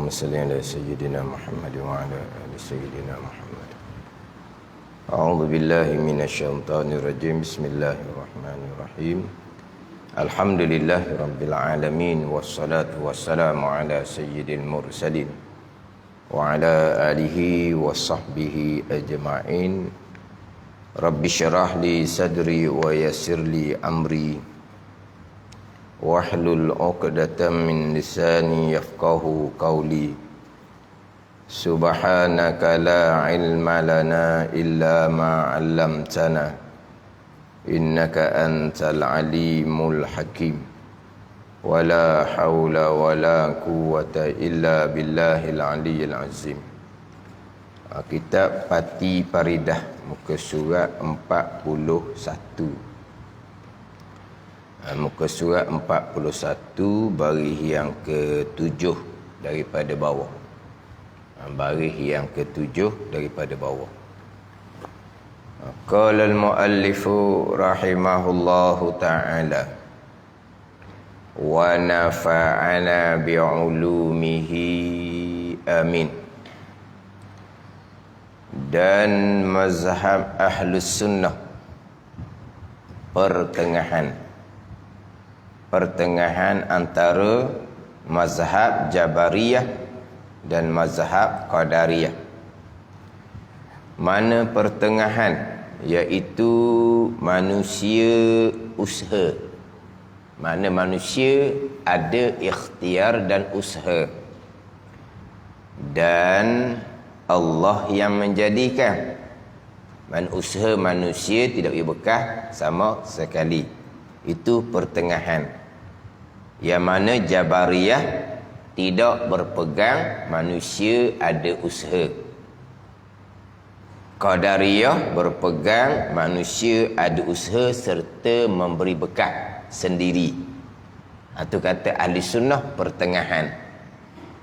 اللهم صل على سيدنا محمد وعلى آل سيدنا محمد. أعوذ بالله من الشيطان الرجيم. بسم الله الرحمن الرحيم. الحمد لله رب العالمين، والصلاة والسلام على سيد المرسلين وعلى آله وصحبه أجمعين. رب اشرح لي صدري ويسر لي أمري wahlul 'uqdatam min lisani yafqahu qawli. Subhanaka la ilma lana illa ma 'allamtana innaka antal alimul hakim. Wala haula wala quwwata illa billahil aliyyil azim. Kitab Pati Paridah, muka surat 41. Muka surat 41, baris yang ke-7 daripada bawah. Baris yang ke-7 daripada bawah. Qala al-muallifu rahimahullahu ta'ala wa nafa'ana bi'ulumihi amin. Dan mazhab Ahlus Sunnah pertengahan antara mazhab Jabariyah dan mazhab Qadariyah. Mana pertengahan? Iaitu manusia usaha. Mana manusia ada ikhtiar dan usaha, dan Allah yang menjadikan. Usaha manusia tidak bekas sama sekali. Itu pertengahan. Yang mana Jabariyah tidak berpegang manusia ada usaha. Qadariyah berpegang manusia ada usaha serta memberi bekas sendiri. Itu kata Ahli Sunnah pertengahan.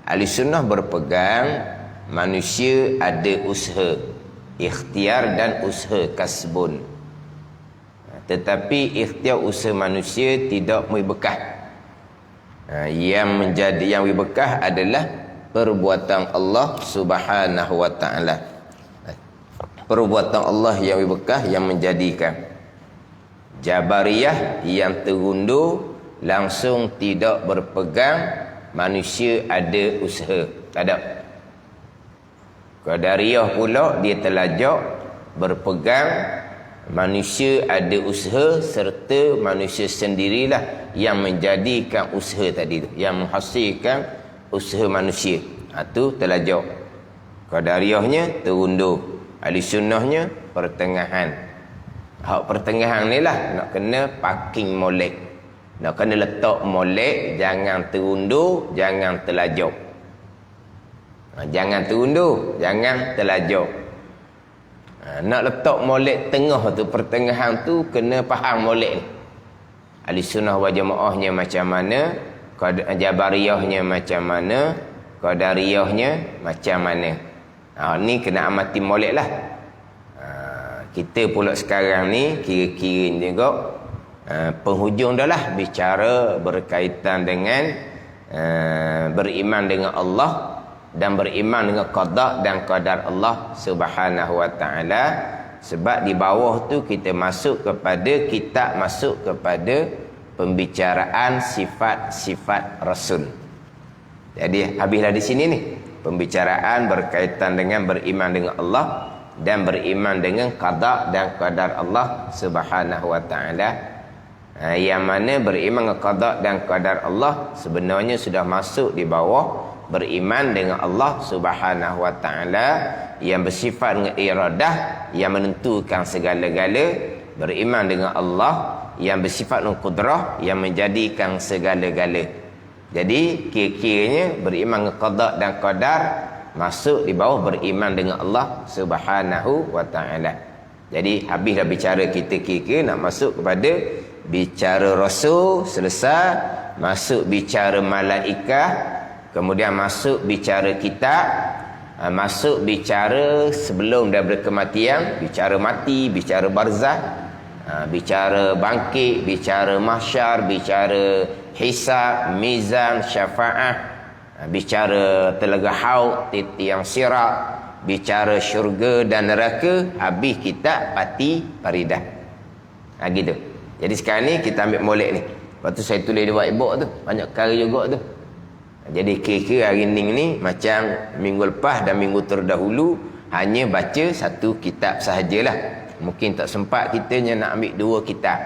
Ahli Sunnah berpegang manusia ada usaha, ikhtiar dan usaha kasbun. Tetapi ikhtiar usaha manusia tidak memberi bekas. Yang memberi bekas adalah perbuatan Allah Subhanahu wa ta'ala. Perbuatan Allah yang memberi bekas, yang menjadikan. Jabariyah yang terundur langsung tidak berpegang manusia ada usaha. Tak ada. Qadariyah pula dia telajak berpegang manusia ada usaha serta manusia sendirilah yang menjadikan usaha tadi tu, yang menghasilkan usaha manusia. Itu telajak. Qadariyahnya terundur, Ahli Sunnahnya pertengahan. Hak pertengahan ni lah nak kena parking molek, nak kena letak molek, jangan terundur, jangan telajak. Jangan terundur, jangan telajak. Nak letak molek tengah tu, pertengahan tu, kena faham molek ni. Ahli Sunnah wal Jamaahnya macam mana, Jabariyahnya macam mana, Qadariyahnya macam mana. Ni kena amati molek lah. Kita pula sekarang ni kira-kira juga penghujung dah lah bicara berkaitan dengan beriman dengan Allah dan beriman dengan qada dan qadar Allah Subhanahu wa ta'ala. Sebab di bawah tu kita masuk kepada pembicaraan sifat-sifat Rasul. Jadi habislah di sini ni pembicaraan berkaitan dengan beriman dengan Allah dan beriman dengan qada dan qadar Allah Subhanahu wa ta'ala. Yang mana beriman dengan qada dan qadar Allah sebenarnya sudah masuk di bawah beriman dengan Allah Subhanahu wa ta'ala yang bersifat dengan iradah, yang menentukan segala-gala. Beriman dengan Allah yang bersifat dengan qudrah, yang menjadikan segala-gala. Jadi kira-kiranya beriman dengan qada dan qadar masuk di bawah beriman dengan Allah Subhanahu wa ta'ala. Jadi habislah bicara kita kira-kira nak masuk kepada bicara Rasul, selesai. Masuk bicara malaikat, kemudian masuk bicara kitab, masuk bicara sebelum daripada kematian, bicara mati, bicara barzah, bicara bangkit, bicara mahsyar, bicara hisab, mizan, syafaah, Bicara telaga haud, tiang sirat, bicara syurga dan neraka, habis kita pati paridah. Gitu. Jadi sekarang ni kita ambil molek ni. Lepas tu saya tulis di whiteboard tu, banyak perkara juga tu. Jadi kira-kira hari ni macam minggu lepas dan minggu terdahulu hanya baca satu kitab sahajalah. Mungkin tak sempat kita nak ambil 2 kitab.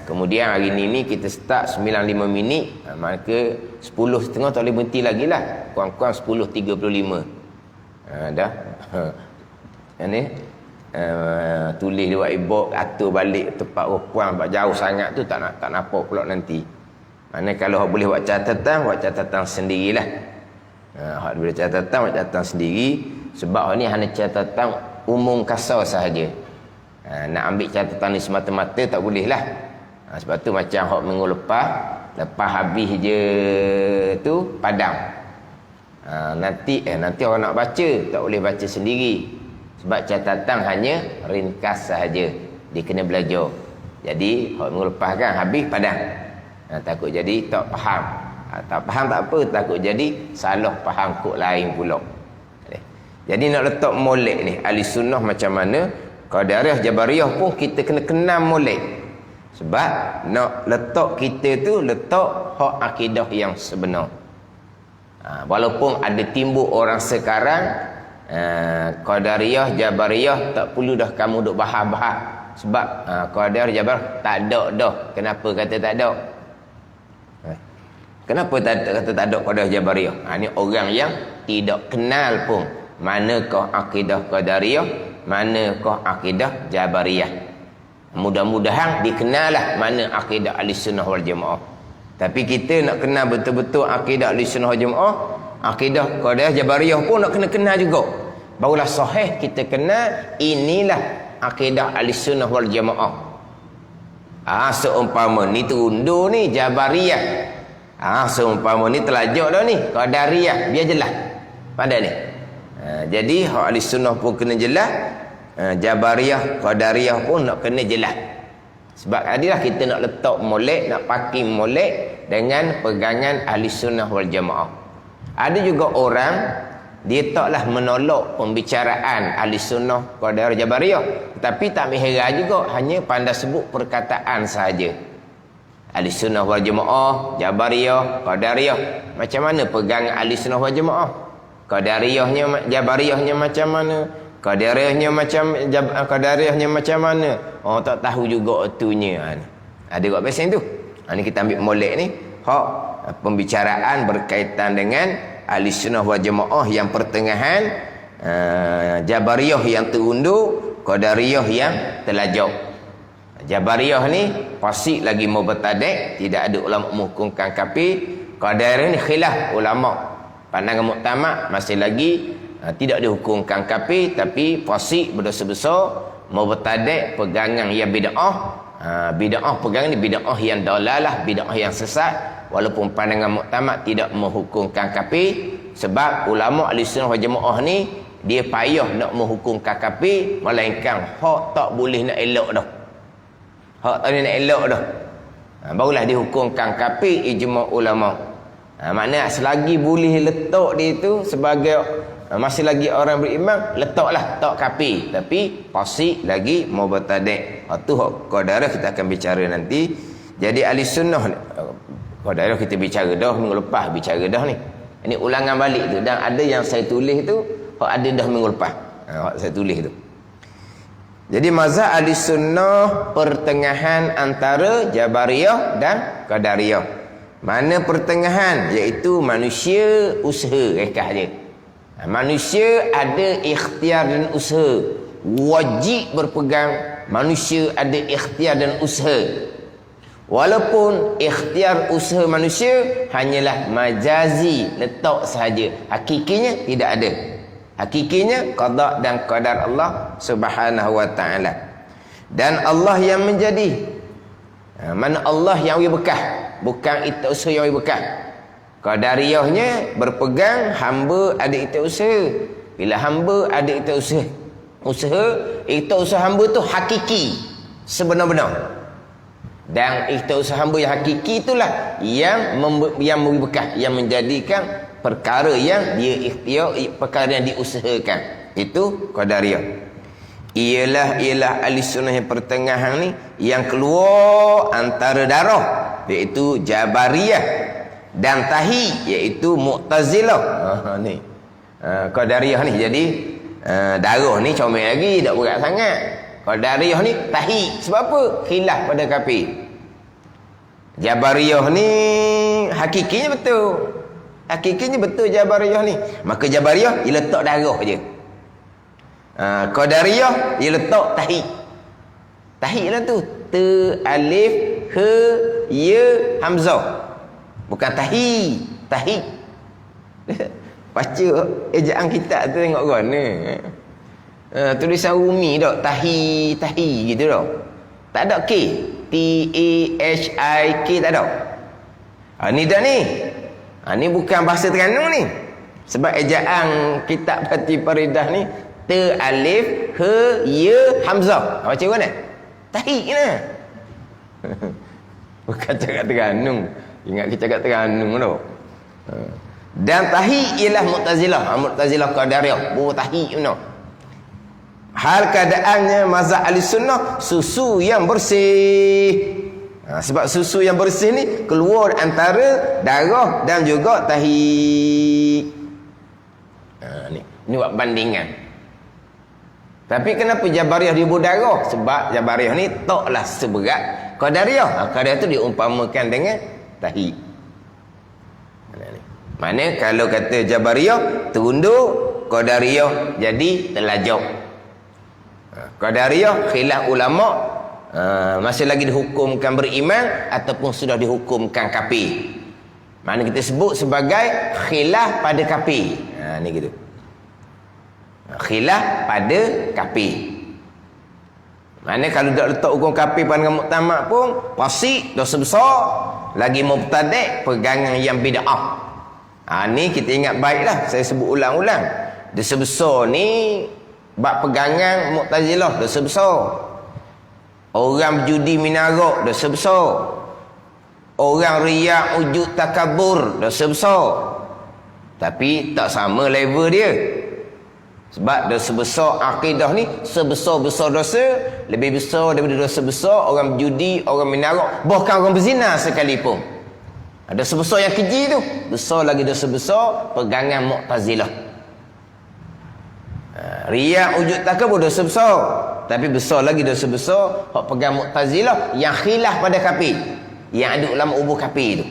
Kemudian hari ni kita start 95 minit, maka 10.30 tak boleh berhenti lagi lah. Kurang-kurang 10.35. Dah. Ini tulis di whiteboard, atur balik tempat puan jauh sangat tu tak nampak pula nanti. Mana kalau boleh buat catatan sendirilah. Hak boleh buat catatan sendiri, sebab ni hanya catatan umum kasar sahaja. Nak ambil catatan ni semata-mata tak boleh lah. Sebab tu macam hak minggu lepas habis je tu padam. Nanti orang nak baca tak boleh baca sendiri, sebab catatan hanya ringkas sahaja, dia kena belajar. Jadi hak minggu lepas kan habis padam. Takut jadi tak faham. Tak faham tak apa, takut jadi salah faham kok lain pula. Jadi nak letak molek ni ahli sunnah macam mana, Qadariyah Jabariyah pun kita kena kenal molek. Sebab nak letak kita tu letak hak akidah yang sebenar. Walaupun ada timbul orang sekarang Qadariyah Jabariyah tak perlu dah kamu duk bahas-bahas, sebab Qadariyah Jabariyah tak ada dah. Kenapa kata tak ada? Kenapa kata tak ada Qadariyah Jabariyah? Ni orang yang tidak kenal pun manakah akidah Qadariyah, manakah akidah Jabariyah. Mudah-mudahan dikenallah mana akidah Ahlussunnah wal Jamaah. Tapi kita nak kenal betul-betul akidah Ahlussunnah wal Jamaah, akidah Qadariyah Jabariyah pun nak kena kenal juga. Barulah sahih kita kenal inilah akidah Ahlussunnah wal Jamaah. Seumpama ni terundur ni Jabariyah. Seumpama ni telajak dah ni Qadariyah, biar jelas pada ni. Jadi hak Ahlussunnah pun kena jelas, Jabariyah Qadariyah pun nak kena jelas. Sebab adilah kita nak letak molek, nak pakai molek dengan pegangan Ahlussunnah wal Jamaah. Ada juga orang dia taklah menolak pembicaraan Ahlussunnah Qadariyah Jabariyah, tapi tak mihera juga, hanya pandai sebut perkataan sahaja. Ahlussunnah wal Jamaah, Jabariyah, Qadariyah. Macam mana pegangan Ahlussunnah wal Jamaah? Qadariyahnya, Jabariyahnya macam mana? Qadariyahnya macam mana? Tak tahu juga itunya. Ada kat pesen tu. Ni kita ambil molek ni, hak pembicaraan berkaitan dengan Ahlussunnah wal Jamaah yang pertengahan, Jabariyah yang terundur, Qadariyah yang telajak. Jabariyah ni fasik lagi mubtadi', tidak ada ulama menghukumkan kafir. Qadariyah ni khilaf ulama. Pandangan muktamad masih lagi tidak dihukumkan kafir, tapi fasik berdosa besar, mubtadi' pegangan yang bid'ah. Bid'ah pegangan ni bid'ah yang dalalah, bid'ah yang sesat. Walaupun pandangan muktamad tidak menghukumkan kafir, sebab ulama Ahlussunnah wal Jamaah ni dia payah nak menghukumkan kafir, melainkan hak tak boleh nak elok dah. Hak tak boleh nak elok dah. Barulah dihukumkan kafir ijma' ulama. Maknanya selagi boleh letak dia tu sebagai masih lagi orang beriman, letaklah tak kafir, tapi fasik lagi mubtadi'. Tu hak Qadariyah kita akan bicara nanti. Jadi Ahlussunnah Qadariyah kita bicara dah minggu lepas, bicara dah ni. Ini ulangan balik tu, dan ada yang saya tulis tu hak ada dah minggu lepas. Hak saya tulis tu. Jadi mazhab Ahlussunnah pertengahan antara Jabariyah dan Qadariyah. Mana pertengahan? Iaitu manusia usaha rekah je. Manusia ada ikhtiar dan usaha. Wajib berpegang. Manusia ada ikhtiar dan usaha. Walaupun ikhtiar usaha manusia hanyalah majazi, letak sahaja. Hakikinya tidak ada. Hakikinya qada dan qadar Allah Subhanahu wa taala. Dan Allah yang menjadi. Mana Allah yang bekah, bukan itu usaha yang bekah. Qadariyahnya berpegang hamba ada itu usaha. Bila hamba ada itu usaha itu usaha hamba tu hakiki, sebenar-benar. Dan ikhtiar hamba yang hakiki itulah yang memberi bekah, yang menjadikan perkara yang dia ikhtiar, perkara yang diusahakan. Itu qadariyah. Ialah ahli sunnah yang pertengahan ni yang keluar antara darah, iaitu Jabariyah, dan tahi, iaitu Mu'tazilah. Ni qadariyah ni. Jadi darah ni comel lagi, tak berat sangat. Qadariyah ni tahi. Sebab apa? Khilaf pada kafir. Jabariyah ni hakikinya betul. Hakikinya betul Jabariyah ni. Maka Jabariyah dia letak darah je. Qadariyah dia letak tahi. Tahi lah tu. Ta, alif, ha, ya, hamzah. Bukan tahi. Tahi. Baca ejaan kitab tu tengok kan ni. Tulisan Umi tak? Tahi gitu tak? Tak ada K. T-A-H-I-K tak ada. Ni dah ni. Ni bukan bahasa Terengganu ni. Sebab ejaan kitab Fatih Faridah ni ta, alif, ha, ya, hamzah. Baca mana? Tahi lah. Bukan cakap Terengganu. Ingat kita cakap Terengganu tu. Dan tahi ialah Mu'tazilah. Mu'tazilah qadariyah. Tahi benar. Hal keadaannya mazhab ahli sunnah susu yang bersih. Sebab susu yang bersih ni keluar antara darah dan juga tahi. Ni buat bandingan. Tapi kenapa Jabariyah dia darah? Sebab Jabariyah ni taklah seberat Qadariyah. Qadariyah tu diumpamakan dengan tahi. Mana kalau kata Jabariyah terunduk, Qadariyah jadi telajak. Qadariyah khilaf ulama, masih lagi dihukumkan beriman ataupun sudah dihukumkan kafir. Mana kita sebut sebagai khilaf pada kafir. Ni gitu. Khilaf pada kafir. Mana kalau tak letak hukum kafir pada muktamad pun fasik, dosa besar, lagi mubtadi', pegangan yang bid'ah. Ni kita ingat baiklah, saya sebut ulang-ulang. Dosa besar ni bab pegangan Mu'tazilah, dosa besar. Orang berjudi minarak, dosa besar. Orang riak, ujud, takabur, dosa besar. Tapi tak sama level dia. Sebab dosa besar akidah ni sebesar-besar dosa, lebih besar daripada dosa besar orang berjudi, orang minarak, bahkan orang berzina sekalipun. Dosa besar yang keji tu besar lagi dosa besar pegangan Mu'tazilah. Riak, wujud, takabur dosa besar, tapi besar lagi dosa besar hak pegang Mu'tazilah yang khilaf pada kafir, yang ada ulama ubur kafir tu.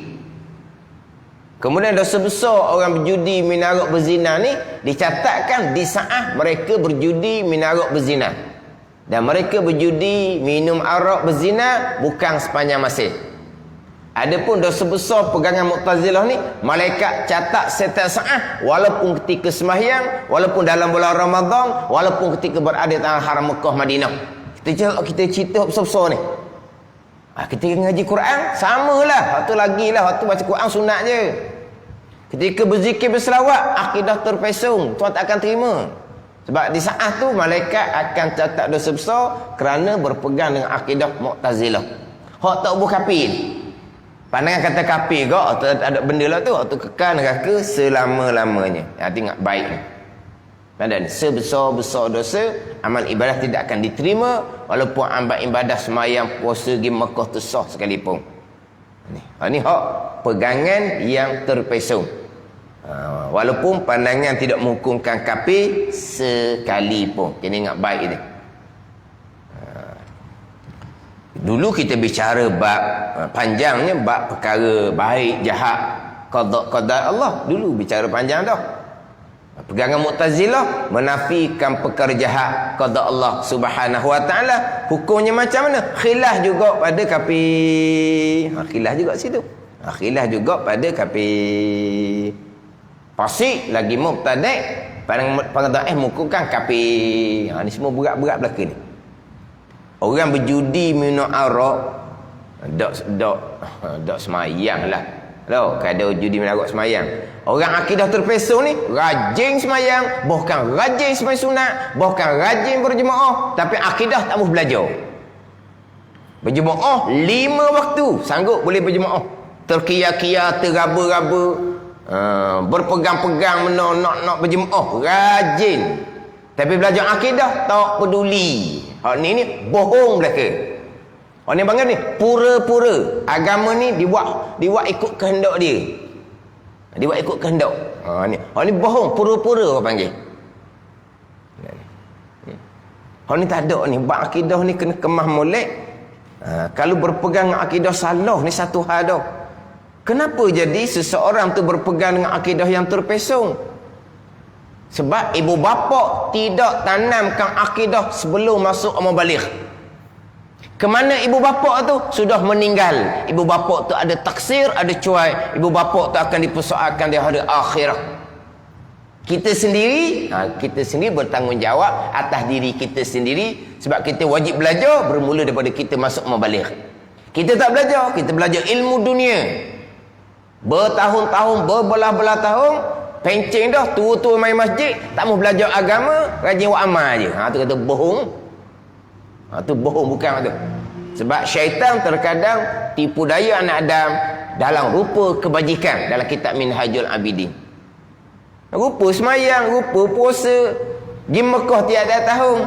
Kemudian dosa besar orang berjudi, minarak, berzina ni dicatatkan di saat mereka berjudi, minarak, berzina. Dan mereka berjudi, minum arak, berzina bukan sepanjang masa. Adapun dosa besar pegangan Mu'tazilah ni, malaikat catat setiap saat, walaupun ketika sembahyang, walaupun dalam bulan Ramadan, walaupun ketika berada di haram Mekah, Madinah. Kita cerita besar-besar ni. Ketika ngaji Quran, samalah. Waktu lagi lah, waktu baca Quran sunat je. Ketika berzikir, berselawat, akidah terpesong, Tuhan tak akan terima. Sebab di saat tu malaikat akan catat dosa besar kerana berpegang dengan akidah Mu'tazilah. Hak tak berkafir. Pandangan kata kafir kau ada benda lah tu, waktu kekal neraka selama-lamanya. Tengok baik ni. Dan sebesar-besar dosa, amal ibadah tidak akan diterima walaupun amal ibadah semayang, puasa, pergi Mekah tu sah sekalipun. Ni hak pegangan yang terpesong. Walaupun pandangan tidak menghukumkan kafir sekalipun. Kena ingat baik ni. Dulu kita bicara bab panjangnya bab perkara baik jahat, qada Allah. Dulu bicara panjang dah. Pegangan Mu'tazilah menafikan perkara jahat qada Allah Subhanahu wa taala. Hukumnya macam mana? Khilaf juga pada kafir. Khilaf juga situ. Khilaf juga pada kafir. Fasik lagi mubtadi', pandangan menghukumkan kafir. Ni semua berat-berat belaka ni. Orang berjudi minum arak, dok semayang lah. Tahu, kada judi minum arak semayang. Orang akidah terpesong ni rajin semayang, bahkan rajin semayang sunat, bahkan rajin berjemaah, tapi akidah tak mau belajar. Berjemaah 5 waktu sanggup boleh berjemaah. Terkia-kia, teraba-raba, berpegang-pegang nak berjemaah, rajin. Tapi belajar akidah tak peduli. Hak ni bohong belaka. Hak ni panggil ni pura-pura. Agama ni dibuat ikut kehendak dia. Dibuat ikut kehendak. Hak ni bohong, pura-pura orang panggil. Hak ni tak ada ni. Bab akidah ni kena kemah molek. Kalau berpegang dengan akidah salah ni satu hal dah. Kenapa jadi seseorang tu berpegang dengan akidah yang terpesong? Sebab ibu bapa tidak tanamkan akidah sebelum masuk umur baligh. Kemana ibu bapa tu sudah meninggal. Ibu bapa tu ada taksir, ada cuai. Ibu bapa tu akan dipersoalkan di hari akhirat. Kita sendiri bertanggungjawab atas diri kita sendiri. Sebab kita wajib belajar bermula daripada kita masuk umur baligh. Kita tak belajar, kita belajar ilmu dunia. Bertahun-tahun, berbelah-belah tahun, penceng dah, tua-tua main masjid, tak mau belajar agama, rajin buat amal je. Tu kata bohong. Tu bohong bukan tu. Sebab syaitan terkadang tipu daya anak Adam dalam rupa kebajikan. Dalam kitab Minhajul Abidin, rupa semayang, rupa puasa, pergi Mekah tiap-tiap tahun.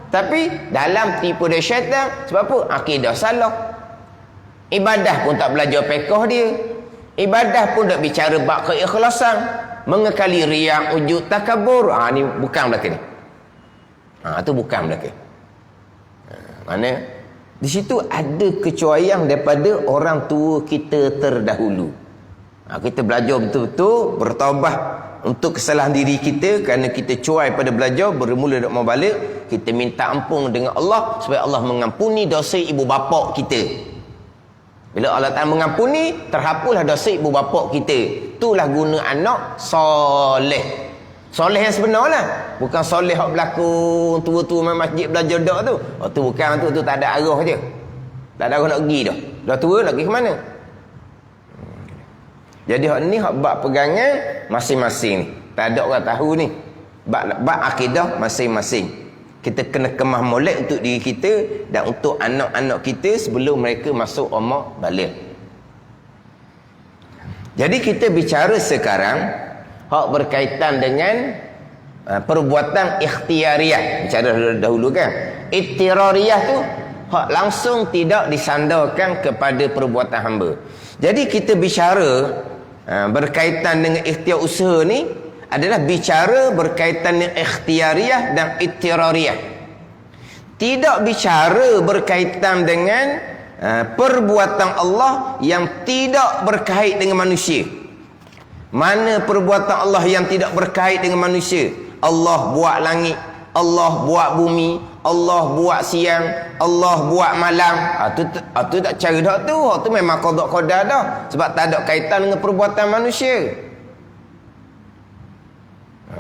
Tapi dalam tipu daya syaitan, sebab apa? Akidah salah. Ibadah pun tak belajar fiqh dia. Ibadah pun tak bicara bab keikhlasan, mengekali riak, ujub, takabur. Ni bukan belaka ni. Tu bukan belaka. Mana di situ ada kecuaian daripada orang tua kita terdahulu. Kita belajar betul-betul bertaubat untuk kesalahan diri kita kerana kita cuai pada belajar bermula dari umur baligh. Kita minta ampun dengan Allah supaya Allah mengampuni dosa ibu bapa kita. Bila Allah Ta'ala mengampuni, terhapuslah dosa ibu bapa kita. Itulah guna anak soleh. Soleh yang sebenar lah. Bukan soleh yang berlaku tua-tua main masjid belajar dak tu. Tu bukan tu tak ada arah je. Tak ada arah nak pergi dah. Dah tua nak pergi ke mana? Jadi hak ni hak bab pegangan masing-masing ni. Tak ada orang tahu ni. Bab akidah masing-masing. Kita kena kemah molek untuk diri kita dan untuk anak-anak kita sebelum mereka masuk umur baligh. Jadi kita bicara sekarang hak berkaitan dengan perbuatan ikhtiariyah. Bicara dahulu kan. Ittirariyah tu hak langsung tidak disandarkan kepada perbuatan hamba. Jadi kita bicara berkaitan dengan ikhtiar usaha ni adalah bicara berkaitan dengan ikhtiariyah dan ittirariyah. Tidak bicara berkaitan dengan perbuatan Allah yang tidak berkait dengan manusia. Mana perbuatan Allah yang tidak berkait dengan manusia? Allah buat langit, Allah buat bumi, Allah buat siang, Allah buat malam. Tu tak cara dah tu. Tu memang qada qadar dah. Sebab tak ada kaitan dengan perbuatan manusia.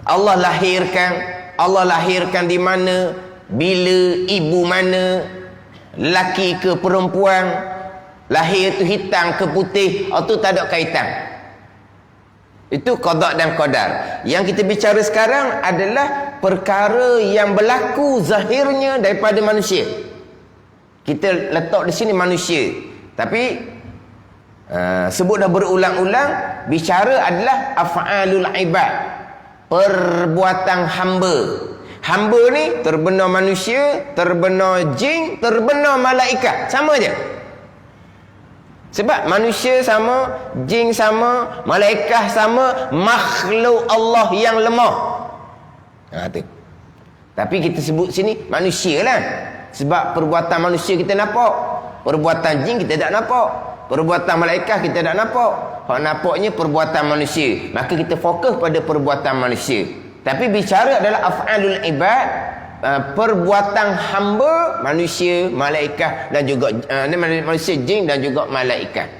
Allah lahirkan di mana, bila, ibu mana, lelaki ke perempuan, lahir tu hitam ke putih, tu tak ada kaitan. Itu qada dan qadar. Yang kita bicara sekarang adalah perkara yang berlaku zahirnya daripada manusia. Kita letak di sini manusia. Tapi sebut dah berulang-ulang, bicara adalah af'alul ibad. Perbuatan hamba. Hamba ni terbenar manusia, terbenar jin, terbenar malaikat. Sama je. Sebab manusia sama, jin sama, malaikat sama, makhluk Allah yang lemah. Tu. Tapi kita sebut sini manusia lah. Sebab perbuatan manusia kita nampak, perbuatan jin kita tak nampak, perbuatan malaikat kita tak nampak. Hak nampaknya perbuatan manusia. Maka kita fokus pada perbuatan manusia. Tapi bicara adalah af'alul ibad, perbuatan hamba, manusia, malaikat dan juga manusia, jin dan juga malaikat.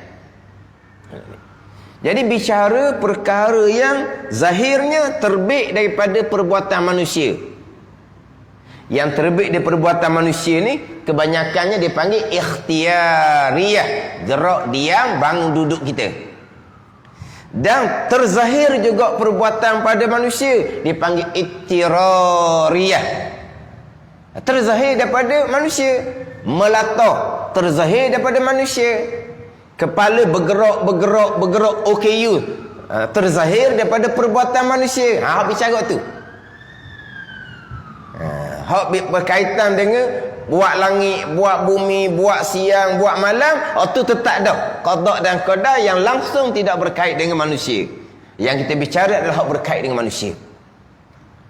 Jadi bicara perkara yang zahirnya terbit daripada perbuatan manusia. Yang terbit dari perbuatan manusia ni kebanyakannya dipanggil ikhtiariyah, gerak diam bangun duduk kita. Dan terzahir juga perbuatan pada manusia dipanggil ittirariyah. Terzahir daripada manusia, melatah, terzahir daripada manusia. Kepala bergerak OKU, terzahir daripada perbuatan manusia. Hak bicara tu. Hak berkaitan dengan buat langit, buat bumi, buat siang, buat malam, itu tetap dah qada dan qadar yang langsung tidak berkait dengan manusia. Yang kita bicara adalah hak berkait dengan manusia.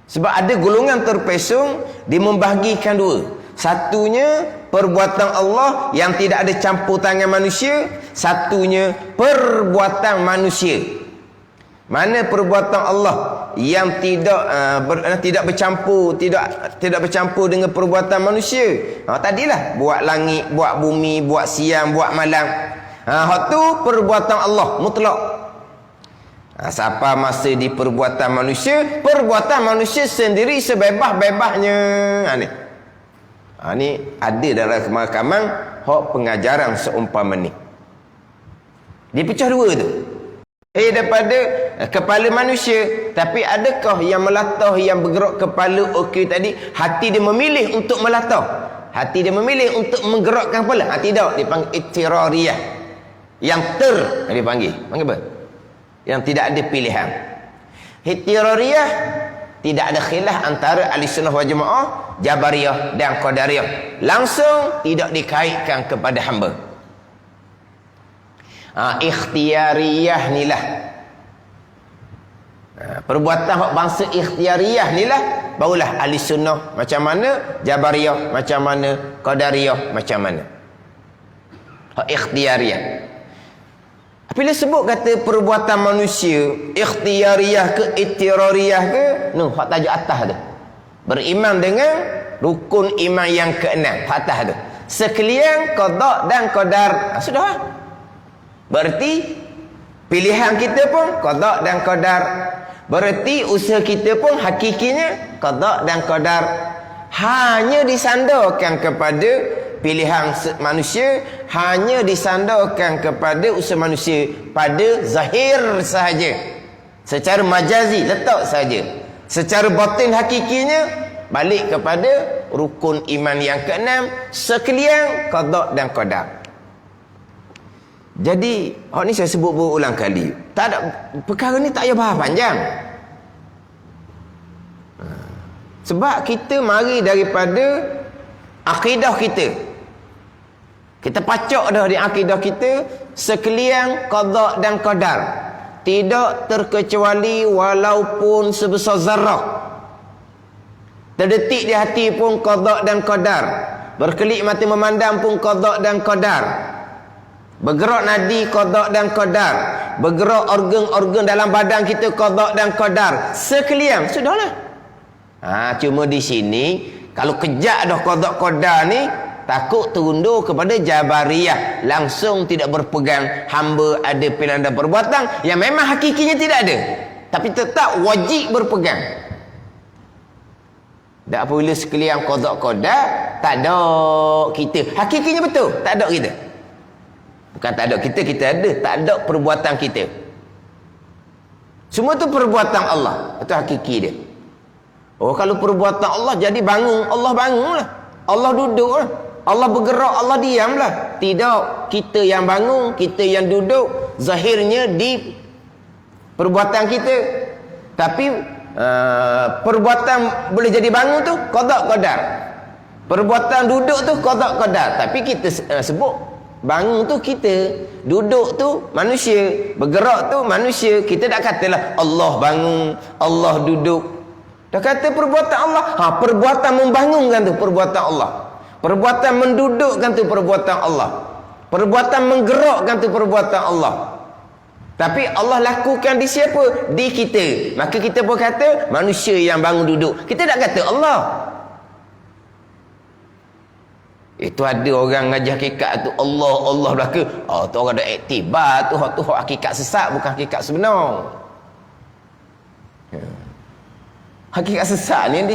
Sebab ada golongan terpesong dimembahagikan dua. Satunya perbuatan Allah yang tidak ada campur tangan manusia, satunya perbuatan manusia. Mana perbuatan Allah yang tidak bercampur, tidak bercampur dengan perbuatan manusia. Tadilah buat langit, buat bumi, buat siang, buat malam. Hak tu perbuatan Allah mutlak. Siapa masa di perbuatan manusia sendiri sebebas-bebasnya. Ni ada dalam kemakaman hak pengajaran seumpama ni. Dia pecah dua tu. Daripada kepala manusia. Tapi adakah yang melatah, yang bergerak kepala okey tadi, hati dia memilih untuk melatah, hati dia memilih untuk menggerakkan kepala? Tidak, dia panggil ittirariyah. Yang dia panggil apa? Yang tidak ada pilihan. Ittirariyah, tidak ada khilaf antara Ahlussunnah wal Jamaah, Jabariyah dan Qadariyah. Langsung tidak dikaitkan kepada hamba. Ikhtiyariyah nilah. Perbuatan hak bangsa ikhtiyariyah nilah barulah Ahlussunnah macam mana, Jabariyah macam mana, Qadariyah macam mana. Hak ikhtiyariyah. Bila sebut kata perbuatan manusia ikhtiyariyah ke ittirariyah ke, hak tajuk atas tu. Beriman dengan rukun iman yang keenam, hak atas tu. Sekalian qada dan qadar. Sudah lah. Berarti pilihan kita pun qada dan qadar. Berarti usaha kita pun hakikinya qada dan qadar. Hanya disandarkan kepada pilihan manusia, hanya disandarkan kepada usaha manusia pada zahir sahaja. Secara majazi letak saja. Secara batin hakikinya balik kepada rukun iman yang keenam, sekalian qada dan qadar. Jadi, ni saya sebut berulang kali. Tak ada perkara ni, tak payah bahas panjang. Sebab kita mari daripada akidah kita. Kita pacak dah di akidah kita sekalian qada dan qadar. Tidak terkecuali walaupun sebesar zarrah. Terdetik di hati pun qada dan qadar. Berkelip mata memandang pun qada dan qadar. Bergerak nadi qada dan qadar. Bergerak organ-organ dalam badan kita qada dan qadar. Sekalian sudahlah. Cuma di sini kalau kejak dah qada qadar ni, takut terundur kepada Jabariyah, langsung tidak berpegang hamba ada pilihan dan perbuatan yang memang hakikinya tidak ada, tapi tetap wajib berpegang. Tak apabila sekalian qada qadar, tak ada kita. Hakikinya betul, tak ada kita. Bukan tak ada kita ada, tak ada perbuatan kita. Semua tu perbuatan Allah. Itu hakiki dia. Kalau perbuatan Allah jadi bangun, Allah bangunlah. Allah duduklah. Allah bergerak, Allah diamlah. Tidak, kita yang bangun, kita yang duduk, zahirnya di perbuatan kita. Tapi perbuatan boleh jadi bangun tu qada qadar. Perbuatan duduk tu qada qadar. Tapi kita sebut bangun tu kita, duduk tu manusia, bergerak tu manusia. Kita tak katalah Allah bangun, Allah duduk. Dah kata perbuatan Allah. Perbuatan membangunkan tu perbuatan Allah. Perbuatan mendudukkan tu perbuatan Allah. Perbuatan menggerakkan tu perbuatan Allah. Tapi Allah lakukan di siapa? Di kita. Maka kita pun kata manusia yang bangun duduk. Kita tak kata Allah. Itu ada orang ngajar hakikat tu Allah, Allah belaka. Tu orang ada iktibar tu hakikat sesat, bukan hakikat sebenar. Hakikat sesat ni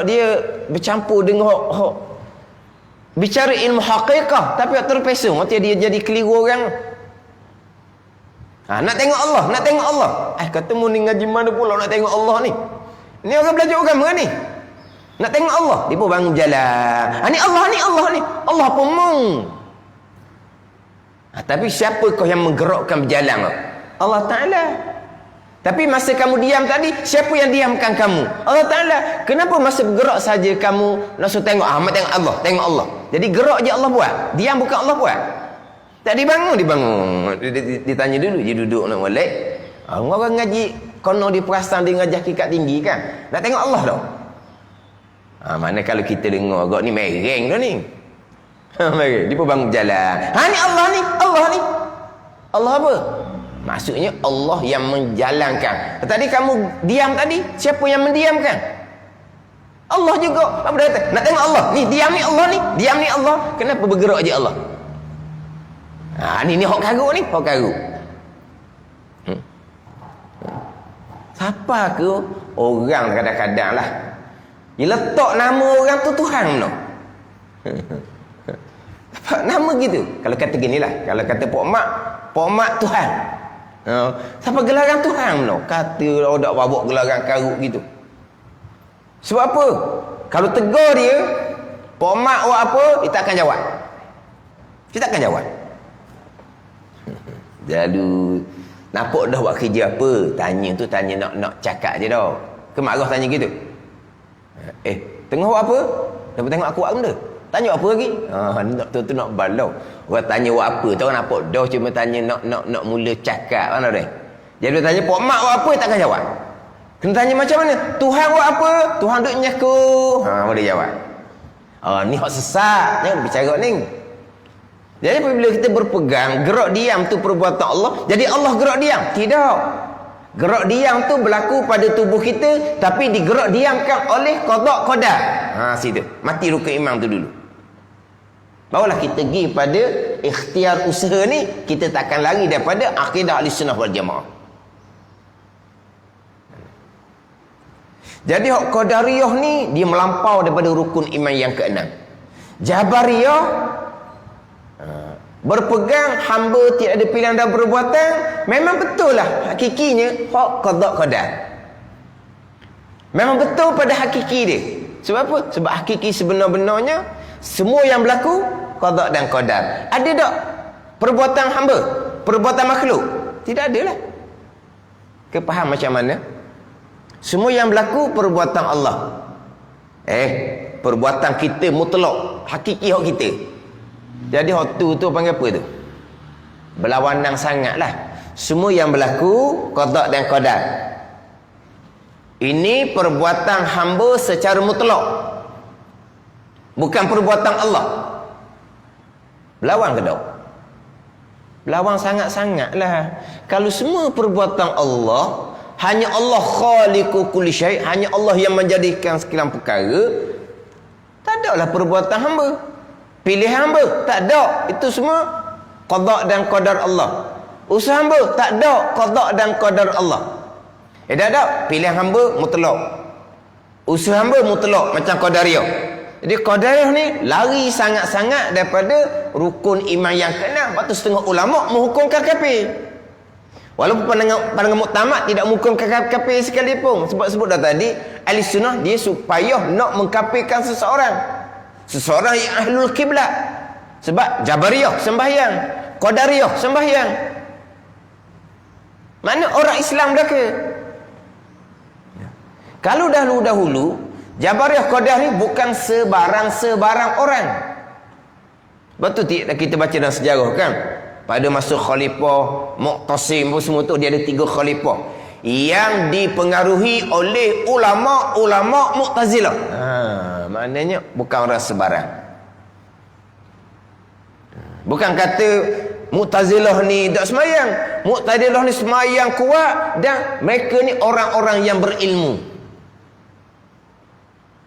dia bercampur dengan bicara ilmu hakikah, tapi terpesong. Dia jadi keliru orang. Nak tengok Allah, nak tengok Allah. Kata mu ni ngaji mana pula nak tengok Allah ni? Ni orang belajar agama ni. Nak tengok Allah, dia pun bangun jalan. Ni Allah ni, Allah ni. Allah pun mung. Tapi siapakah yang menggerakkan berjalan? Allah Ta'ala. Tapi masa kamu diam tadi, siapa yang diamkan kamu? Allah Ta'ala. Kenapa masa bergerak saja kamu nak suruh tengok? Ahmad tengok Allah, tengok Allah. Jadi gerak je Allah buat. Diam bukan Allah buat. Tak dibangun, dibangun. Ditanya dulu, dia duduk nak molek. Orang ngaji, kono dia perasan dia ngajak hakikat tinggi kan? Nak tengok Allah tau. Mana kalau kita dengar agak ni mereng dah ni. Dia pun bangun jalan. Ni Allah ni, Allah ni. Allah apa? Maksudnya Allah yang menjalankan. Tadi kamu diam tadi, siapa yang mendiamkan? Allah juga. Apa dia kata? Nak tengok Allah. Ni diam ni Allah ni, diam ni Allah. Kenapa bergerak je Allah? Ni hok karuk ni, hok karuk. Siapa ke orang kadang-kadang lah. Dia letak nama orang tu Tuhan no. Apa nama gitu? Kalau kata ginilah, kalau kata Pok Mak Tuhan. Siapa gelaran Tuhan no? Kata dak bawa gelaran karuk gitu. Sebab apa? Kalau tegur dia, Pok Mak buat apa? Dia tak akan jawab. Dia tak akan jawab. Lalu nampak dah buat kerja apa? Tanya nak cakap je dah. Kemarah tanya gitu. Tengah buat apa? Dapat tengok aku buat benda. Tanya apa lagi? Tu nak balau. Orang tanya buat apa? Tahu nampak dah cuma tanya nak mula cakap mana dah. Jadi dia tanya Pok Mak buat apa? Tak akan jawab. Kena tanya macam mana? Tuhan buat apa? Tuhan duk nyaku. Boleh jawab. Ni hak sesat. Jangan bicara ni. Jadi apabila kita berpegang gerak diam tu perbuatan Allah, jadi Allah gerak diam? Tidak. Gerak diam tu berlaku pada tubuh kita, tapi digerak diamkan oleh qada qadar. Situ. Mati rukun iman tu dulu. Barulah kita pergi pada ikhtiar usaha ni, kita takkan lari daripada akidah Ahlussunnah wal Jamaah. Jadi hak qadariyah ni dia melampau daripada rukun iman yang ke-6. Jabariyah berpegang hamba tidak ada pilihan dan perbuatan, memang betul lah hakikinya hak qada qadar. Memang betul pada hakiki dia. Sebab apa? Sebab hakiki sebenar-benarnya semua yang berlaku qada dan qadar. Ada tak perbuatan hamba, perbuatan makhluk? Tidak ada lah. Kau faham macam mana? Semua yang berlaku perbuatan Allah. Perbuatan kita mutlak, hakiki hak kita. Jadi hak tu panggil apa tu? Berlawanan sangatlah. Semua yang berlaku qada dan qadar. Ini perbuatan hamba secara mutlak. Bukan perbuatan Allah. Berlawan ke tak? Berlawan sangat-sangatlah. Kalau semua perbuatan Allah, hanya Allah khaliqu kulli syai', hanya Allah yang menjadikan segala perkara, tak ada lah perbuatan hamba. Pilihan hamba tak ada. Itu semua qada dan qadar Allah. Usaha hamba tak ada qada dan qadar Allah. Tak ada. Pilihan hamba mutlak. Usaha hamba mutlak macam qadariyah. Jadi qadariyah ni lari sangat-sangat daripada rukun iman yang ke-6. Lepas tu setengah ulama menghukumkan kafir. Walaupun pandangan muktamad tidak menghukumkan kafir sekalipun. Sebab sebut dah tadi, ahli sunnah dia supaya nak mengkafirkan seseorang. Seseorang yang ahlul kiblat. Sebab Jabariyah sembahyang, Qadariyah sembahyang. Mana orang Islam belaka? Kalau dahulu Jabariyah Qadariyah ni bukan sebarang orang. Betul tak kita baca dalam sejarah kan? Pada masa Khalifah Mu'tasim semua tu, dia ada 3 khalifah yang dipengaruhi oleh ulama Mu'tazilah. Maknanya bukan orang sebarang. Bukan kata Mu'tazilah ni tak semayang. Mu'tazilah ni semayang kuat dan mereka ni orang-orang yang berilmu.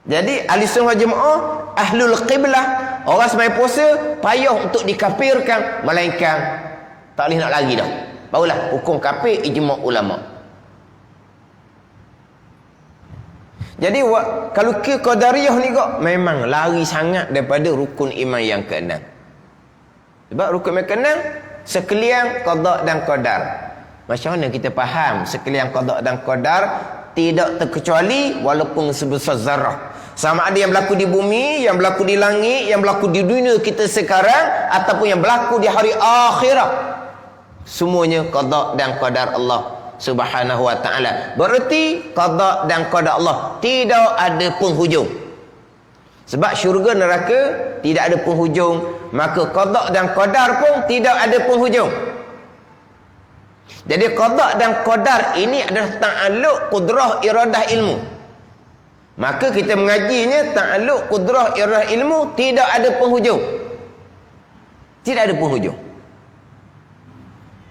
Jadi Ahlussunnah wal Jamaah ahlul qiblah, orang sembahyang puasa payah untuk dikafirkan, melainkan tak boleh nak lari dah. Barulah hukum kafir ijma' ulama. Jadi kalau ke Qadariyah ni kok memang lari sangat daripada rukun iman yang ke-6. Sebab rukun iman ke-6 sekalian qada dan qadar. Macam mana kita faham sekalian qada dan qadar? tidak terkecuali walaupun sebesar zarah. Sama ada yang berlaku di bumi, yang berlaku di langit, yang berlaku di dunia kita sekarang, ataupun yang berlaku di hari akhirat. Semuanya qada dan qadar Allah Subhanahu wa ta'ala. Berarti qada dan qadar Allah tidak ada penghujung. Sebab syurga neraka tidak ada penghujung, maka qada dan qadar pun tidak ada penghujung. Jadi qada dan qadar ini adalah ta'alluq qudrah iradah ilmu. Maka kita mengajinya ta'alluq qudrah iradah ilmu tidak ada penghujung. Tidak ada penghujung.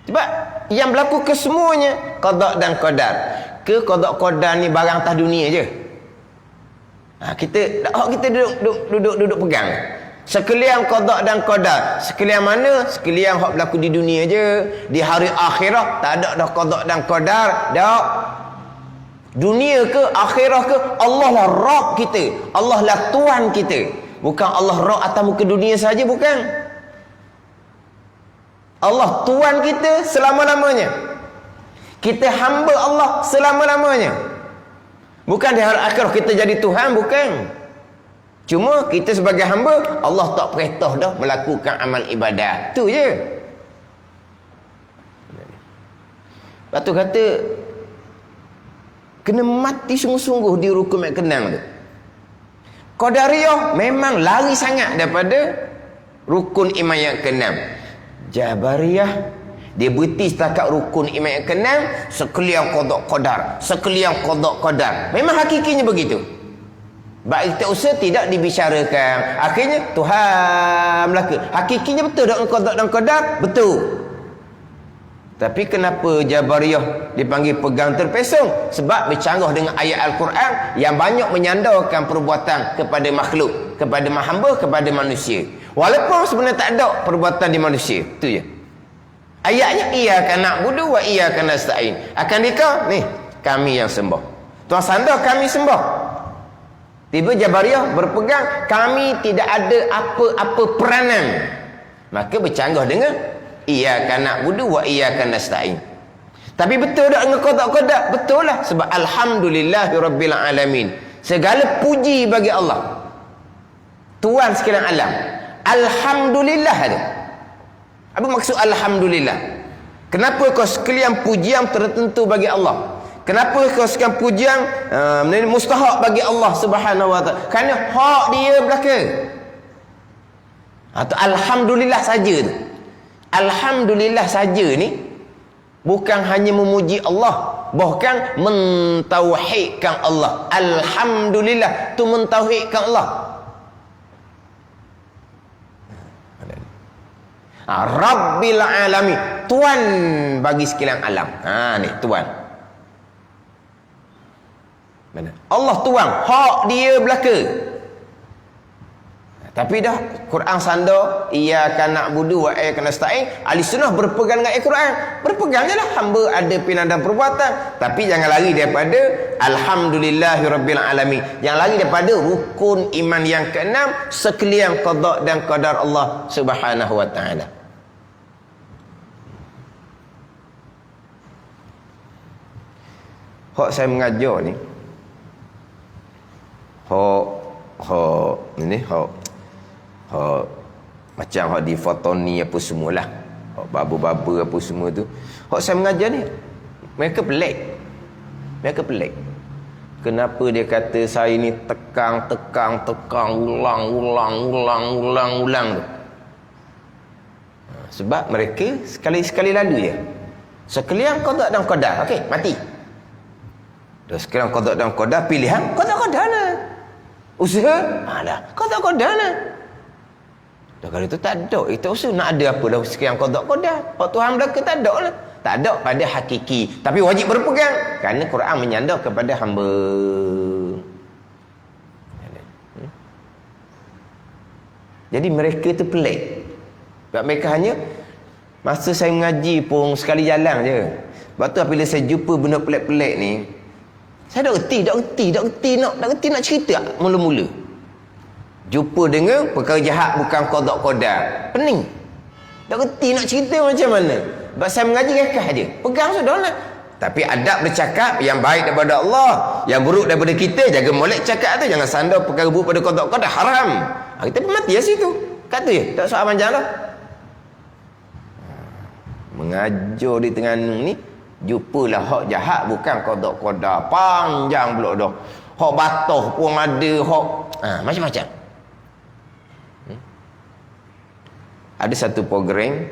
Sebab yang berlaku kesemuanya qada dan qadar. Ke qada qadar ni barang atas dunia je. Kita duduk pegang. Sekalian qada dan qadar. Sekalian mana? Sekalian hak berlaku di dunia je. Di hari akhirat tak ada dah qada dan qadar. Dak. Dunia ke akhirah ke, Allah lah Rabb kita. Allah lah Tuhan kita. Bukan Allah Rabb atas muka dunia saja, bukan. Allah Tuhan kita selama-lamanya. Kita hamba Allah selama-lamanya. Bukan di hari akhirah kita jadi Tuhan, bukan. Cuma kita sebagai hamba, Allah tak perintah dah melakukan amal ibadah. Tu je. Lepas tu kata, kena mati sungguh-sungguh di rukun mat kenang tu. Qadariyah memang lari sangat daripada rukun iman yang keenam. Jabariyah dia berhenti setakat rukun iman yang keenam, sekalian qada qadar, sekalian qada qadar. Memang hakikinya begitu. Baik kita usaha tidak dibicarakan. Akhirnya Tuhan melaka. Hakikinya betul tak qada dan qadar? Betul. Tapi kenapa Jabariyah dipanggil pegang terpesong? Sebab bercanggah dengan ayat Al-Quran yang banyak menyandarkan perbuatan kepada makhluk, kepada hamba, kepada manusia. Walaupun sebenarnya tak ada perbuatan di manusia. Itu je. Ayatnya iyyaka na'budu wa iyyaka nasta'in. Akan dikau ni kami yang sembah. Tuan sandar kami sembah. Tiba Jabariyah berpegang kami tidak ada apa-apa peranan. Maka bercanggah dengan iyyaka na'budu wa iyyaka nasta'in. Tapi betul tak dengan qada-qadar? Betul lah. Sebab alhamdulillahirabbil alamin. Segala puji bagi Allah, Tuhan sekalian alam. Alhamdulillah tu. Apa maksud alhamdulillah? Kenapa kau sekalian pujian tertentu bagi Allah? Kenapa kau sekalian pujian mustahak bagi Allah Subhanahu wa ta'ala? Kerana hak dia belaka. Atau alhamdulillah saja tu. Alhamdulillah saja ni bukan hanya memuji Allah, bahkan mentauhidkan Allah. Alhamdulillah tu mentauhidkan Allah. Rabbil alamin, Tuhan bagi sekalian alam. Ni Tuhan. Mana? Allah Tuhan, hak dia belaka. Tapi dah Quran sandar iyyaka na'budu wa iyyaka nasta'in. Ahli sunnah berpegang dengan Al-Quran. Berpegang jelah hamba ada pilihan dan perbuatan, tapi jangan lari daripada alhamdulillahirabbil alamin. Jangan lari daripada rukun iman yang keenam, sekalian qada dan qadar Allah Subhanahu wa taala. Hak saya mengajar ni, macam hak di fotoni apa semualah, hak baba-baba apa semua tu. Hak saya mengajar ni, mereka pelik. Kenapa dia kata saya ni tekan ulang tu? Sebab mereka sekali lalu je. Sekalian qada dan qadar, okey, mati. Dah sekarang qada dan qadar, pilihan qada qadar lah. Usaha alah qada qadar lah. Dah kalau itu tak ada, itu usaha nak ada apa dah sekarang qada qadar. Hak Tuhan belaka tak ada lah. Tak ada pada hakiki, tapi wajib berpegang kerana Quran menyandar kepada hamba. Jadi mereka tu pelik. Sebab mereka hanya masa saya mengaji pun sekali jalan je. Sebab tu apabila saya jumpa benda pelik-pelik ni, saya tak reti nak cerita mula-mula. Jumpa dengan perkara jahat bukan qada qadar, pening. Tak reti nak cerita macam mana. Sebab saya mengaji kekah je. Pegang sudah lah. Tapi adab bercakap yang baik daripada Allah, yang buruk daripada kita, jaga molek cakap tu. Jangan sandar perkara buruk pada qada haram. Kita pun mati kat situ. Kata je, tak soal panjang dah. Mengajar di tengah ni, jumpalah hak jahat bukan qada panjang pula dah. Hak batoh pun ada, hak macam-macam. Ada satu program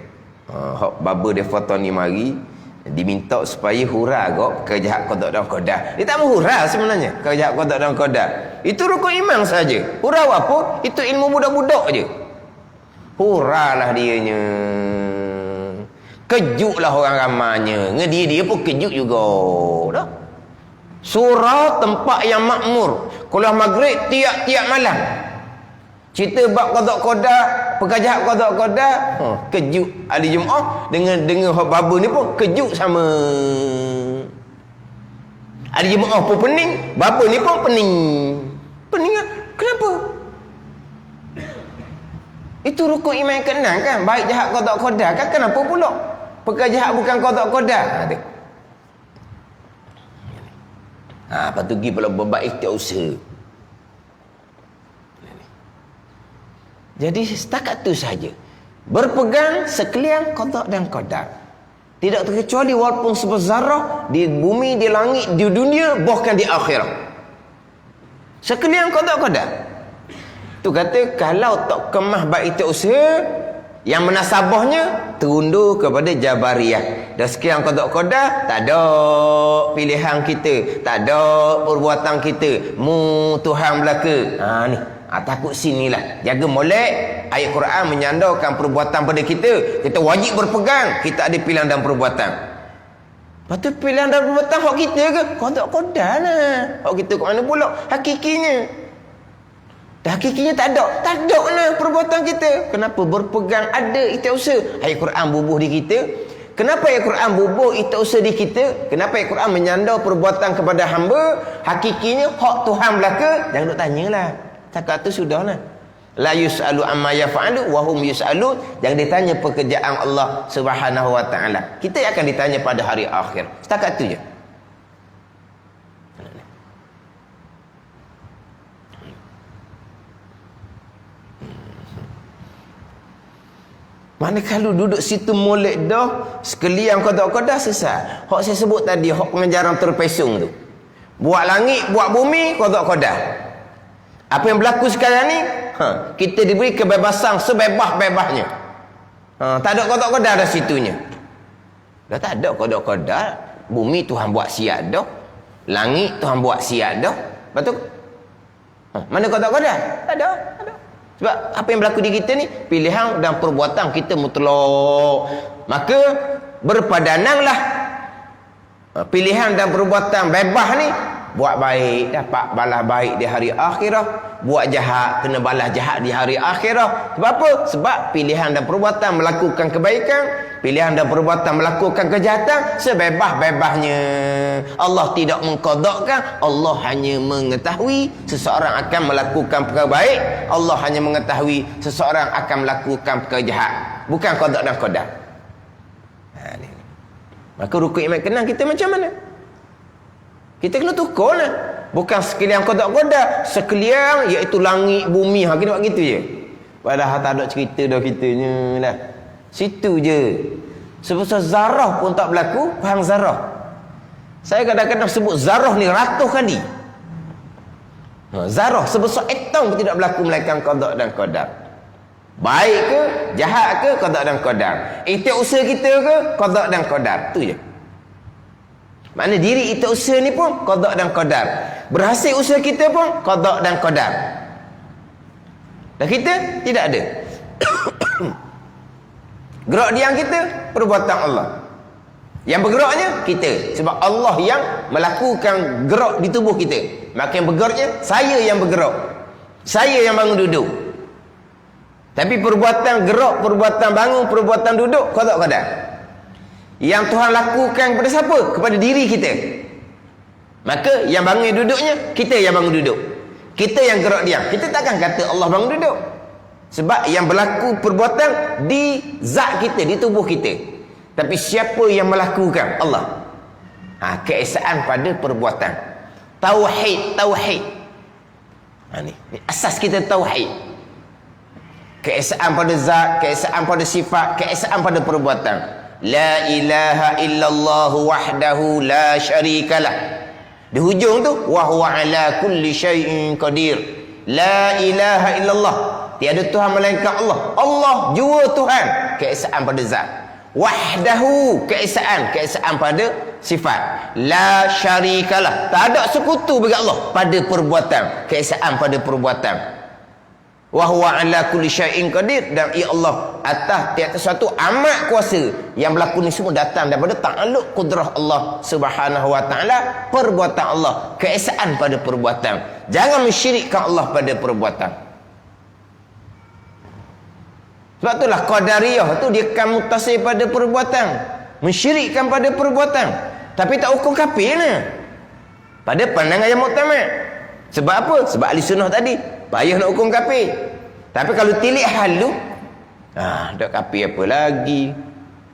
hak baba dia foto ni mari, diminta supaya hura agak kejahat qada dan qadar. Dia tak mau hura sebenarnya kejahat qada dan qadar. Itu rukun iman saja. Hura apa? Itu ilmu budak-budak je. Huralah dianya. Kejutlah orang ramanya. Dia pun kejut juga. Dah. Surau tempat yang makmur. Kuliah maghrib tiap-tiap malam. Cerita bab qada, pekerjaan qada, kejut hari Jumaat dengan hak baba ni pun kejut sama. Hari Jumaat pun pening, baba ni pun pening. Pening kan? Kenapa? Itu rukun iman yang keenam kan? Baik jahat qada kan? Kenapa pula? Pekerjaan bukan qada. Lepas tu pergi pula berbaik ikhtiar usaha. Jadi setakat tu saja. Berpegang sekalian qada dan qadar. Tidak terkecuali walaupun sebesar di bumi, di langit, di dunia, bahkan di akhirat. Sekalian qada qadar. Tu kata kalau tak kemah baik itu usaha, yang menasabahnya terundur kepada Jabariyah. Dan sekian qada qadar, tak ada pilihan kita, tak ada perbuatan kita. Tuhan belaka. Ni takut sinilah. Jaga molek. Ayat Quran menyandarkan perbuatan pada kita. Kita wajib berpegang. Kita ada pilihan dan perbuatan. Lepas tu pilihan dan perbuatan hak kita ke? Qada lah. Hak kita kat mana pula? Hakikinya. Dan hakikinya tak ada. Tak ada lah perbuatan kita. Kenapa? Berpegang ada ikhtiar usaha. Ayat Quran bubuh di kita. Kenapa ayat Quran bubuh ikhtiar usaha di kita? Kenapa ayat Quran menyandar perbuatan kepada hamba? Hakikinya hak Tuhan belaka. Jangan duk tanyalah. Cakap tu sudahlah. La yus'alu amma yaf'alu wa hum yus'alun. Jangan ditanya pekerjaan Allah Subhanahu wa taala. Kita akan ditanya pada hari akhir. Setakat tu je. Mana kalau duduk situ molek dah, sekalian qada sesat. Hak saya sebut tadi, hak pengajaran terpesong tu. Buat langit, buat bumi, qada. Apa yang berlaku sekarang ni, kita diberi kebebasan sebebas-bebasnya. Tak ada qada dah situnya. Dah tak ada qada. Bumi Tuhan buat siap dah. Langit Tuhan buat siap dah. Betul? Mana qada? Tak ada. Sebab apa yang berlaku di kita ni, pilihan dan perbuatan kita mutlak. Maka berpadananlah pilihan dan perbuatan bebas ni. Buat baik dapat balas baik di hari akhirat, buat jahat kena balas jahat di hari akhirat. Sebab apa? Sebab pilihan dan perbuatan melakukan kebaikan, pilihan dan perbuatan melakukan kejahatan sebebas-bebasnya. Allah tidak mengqadakkan, Allah hanya mengetahui seseorang akan melakukan perkara baik, Allah hanya mengetahui seseorang akan melakukan perkara jahat. Bukan qada dan qadar. Maka rukun iman kenal kita macam mana? Kita kena tukar lah. Bukan sekalian qada, sekalian iaitu langit, bumi. Kita buat gitu je. Padahal tak ada cerita dah kitanya lah. Situ je. Sebesar zarah pun tak berlaku. Faham zarah? Saya kadang-kadang sebut zarah ni ratus kali. Zarah sebesar atom pun tidak berlaku melainkan qada dan qadar. Baik ke, jahat ke, qada dan qadar. Ikhtiar usaha kita ke, qada dan qadar. Tu je. Makna diri itu usaha ni pun qada dan qadar. Berhasil usaha kita pun qada dan qadar. Dan kita tidak ada. Gerak diam kita perbuatan Allah. Yang bergeraknya kita. Sebab Allah yang melakukan gerak di tubuh kita. Maka yang bergeraknya saya yang bergerak. Saya yang bangun duduk. Tapi perbuatan gerak, perbuatan bangun, perbuatan duduk qada qadar. Yang Tuhan lakukan kepada siapa? Kepada diri kita. Maka yang bangun duduknya, kita yang bangun duduk. Kita yang gerak diam. Kita takkan kata Allah bangun duduk. Sebab yang berlaku perbuatan di zat kita, di tubuh kita. Tapi siapa yang melakukan? Allah. Keesaan pada perbuatan. Tauhid. Ni asas kita tauhid. Keesaan pada zat, keesaan pada sifat, keesaan pada perbuatan. La ilaha illallah wahdahu la syarikalah. Di hujung tu wa huwa ala kulli syai'in qadir. La ilaha illallah. Tiada Tuhan melainkan Allah. Allah jua Tuhan. Keesaan pada zat. Wahdahu, keesaan pada sifat. La syarikalah, tak ada sekutu bagi Allah pada perbuatan, keesaan pada perbuatan. Wa huwa ala kulli syai'in qadir, dan ya Allah atas tiap sesuatu amat kuasa. Yang berlaku ni semua datang daripada takluk kudrah Allah Subhanahu wa taala, perbuatan Allah, keesaan pada perbuatan. Jangan mensyirikkan Allah pada perbuatan. Sebab itulah Qadariyah tu dia kan mutasil pada perbuatan, mensyirikkan pada perbuatan, tapi tak hukum kafir ni pada pandangan yang muktamad. Sebab apa? Sebab ahli sunnah tadi payah nak hukum kafir. Tapi kalau tilik halu, tak kafir apa lagi,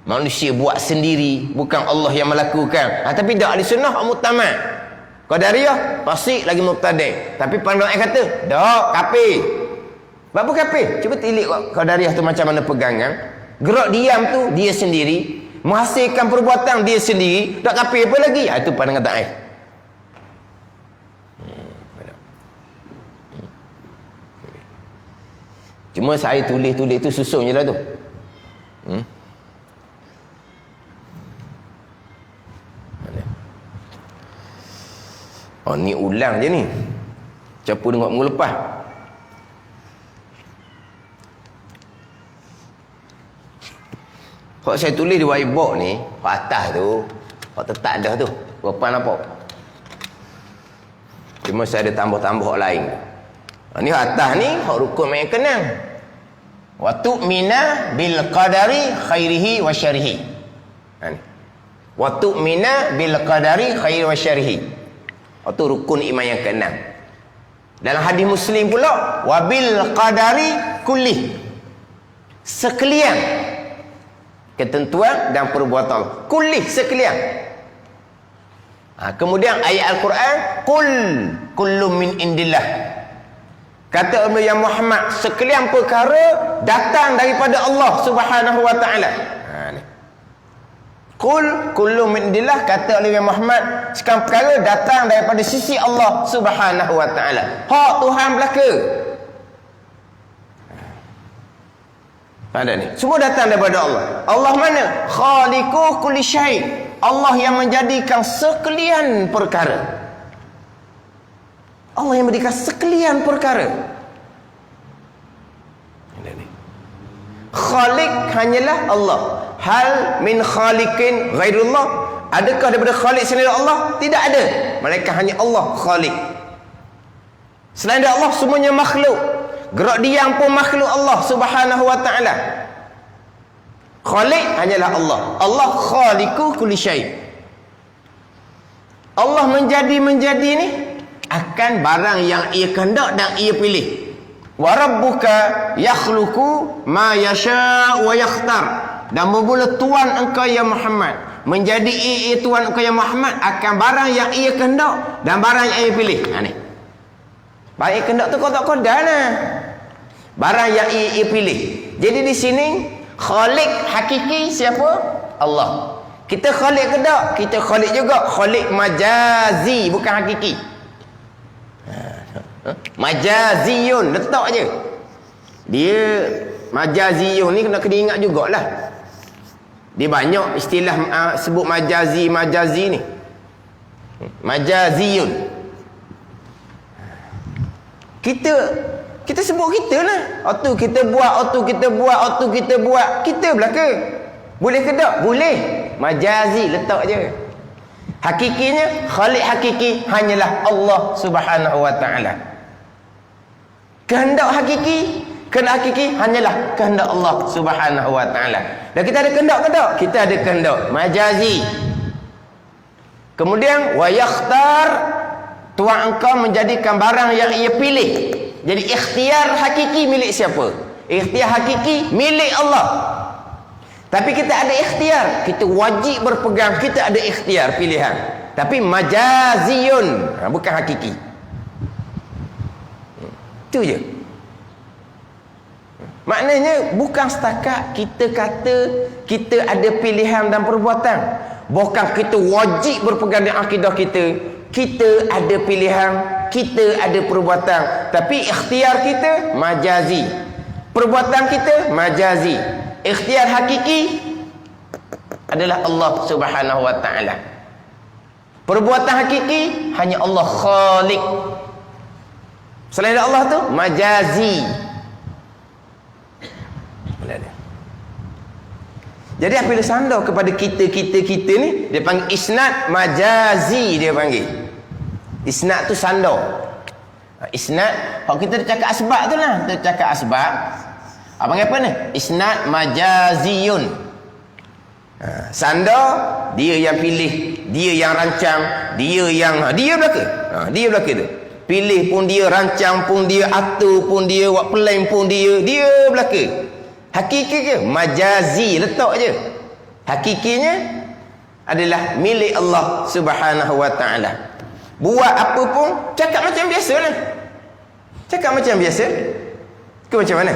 manusia buat sendiri, bukan Allah yang melakukan. Tapi dak ahli sunnah muktamad. Qadariyah fasik lagi mubtadi', tapi pandangan kata dak kafir. Sebab apa kafir? Cuba tilik Qadariyah tu macam mana pegangan. Gerak diam tu dia sendiri, menghasilkan perbuatan dia sendiri, tak kafir apa lagi? Itu pandangan ta'if. Cuma saya tulis tu susun je lah tu. Ni ulang je ni. Capu tengok minggu lepas. Kalau saya tulis di whiteboard ni, kat atas tu, kalau tetap dah tu, berapa nampak? Cuma saya ada tambah-tambah lain. Ni atas ni, hak rukun main kenang. Wa tu'mina bil qadari khairihi wa syarihi. Wa tu'mina bil qadari khairihi wa syarihi. Itu rukun iman yang keenam. Dalam hadis Muslim pula, wa bil qadari kulli. Sekalian ketentuan dan perbuatan Allah. Kulli, sekalian. Kemudian ayat Al-Quran, kullu min indillah. Kata yang Muhammad, sekalian perkara datang daripada Allah Subhanahu wa taala. Kullu min indillah, kata oleh Muhammad, sekalian perkara datang daripada sisi Allah Subhanahu wa taala. Hak Tuhan belaka. Ada ni. Semua datang daripada Allah. Allah mana? Khaliqu kulli syai'. Allah yang menjadikan sekalian perkara. Allah yang menjadikan sekalian perkara. Ada ni. Khaliq hanyalah Allah. Hal min khaliqin ghairullah? Adakah daripada Khaliq selain Allah? Tidak ada. Melainkan hanya Allah Khaliq. Selain Allah semuanya makhluk. Gerak diam pun makhluk Allah Subhanahu wa taala. Khaliq hanyalah Allah. Allah khaliqu kulli syai'. Allah menjadi ni akan barang yang ia kehendak dan ia pilih. Wa rabbuka yakhluqu ma yasha' wa yakhtar. Dan bermula Tuhan engkau ya Muhammad menjadi Tuhan engkau ya Muhammad akan barang yang ia kehendak dan barang yang ia pilih. Ni. Baik kehendak tu kau tak kodar lah. Barang yang ia pilih. Jadi di sini Khaliq hakiki siapa? Allah. Kita Khaliq ke tak? Kita Khaliq juga. Khaliq majazi, bukan hakiki. Majaziyun, letak je. Dia majaziyun ni kena ingat jugalah. Dia banyak istilah sebut majazi ni. Majaziyun. Kita sebut kita lah. Waktu kita buat. Kita belaka. Boleh ke tak? Boleh. Majazi, letak je. Hakikinya, Khaliq hakiki hanyalah Allah Subhanahu wa ta'ala. Kehendak hakiki hanyalah kehendak Allah Subhanahu wa ta'ala. Dan kita ada kehendak ke tak? Kita ada kehendak. Majazi. Kemudian, wa yakhtar, Tuhan engkau menjadikan barang yang ia pilih. Jadi ikhtiar hakiki milik siapa? Ikhtiar hakiki milik Allah. Tapi kita ada ikhtiar. Kita wajib berpegang. Kita ada ikhtiar, pilihan. tapi majaziyun, bukan hakiki. Itu je. Maknanya bukan setakat kita kata kita ada pilihan dan perbuatan, bukan kita wajib berpegang dengan akidah kita. Kita ada pilihan, kita ada perbuatan, tapi ikhtiar kita majazi, perbuatan kita majazi. Ikhtiar hakiki adalah Allah Subhanahu wa taala. Perbuatan hakiki hanya Allah Khaliq. Selain Allah tu majazi. Jadi apabila sandar kepada kita ni, dia panggil isnad majazi, dia panggil. Isnad tu sandar. Isnad, kalau kita cakap asbab tu lah, kita cakap asbab. Apa panggil apa ni? Isnad majaziyun. Sandar, dia yang pilih, dia yang rancang, dia belaka. Dia belaka tu. Pilih pun dia, rancang pun dia, atur pun dia, buat plan pun dia belaka. Hakiki ke? Majazi, letak je. Hakikinya adalah milik Allah Subhanahu wa taala. Buat apa pun cakap macam biasa lah. Cakap macam biasa. Ke macam mana?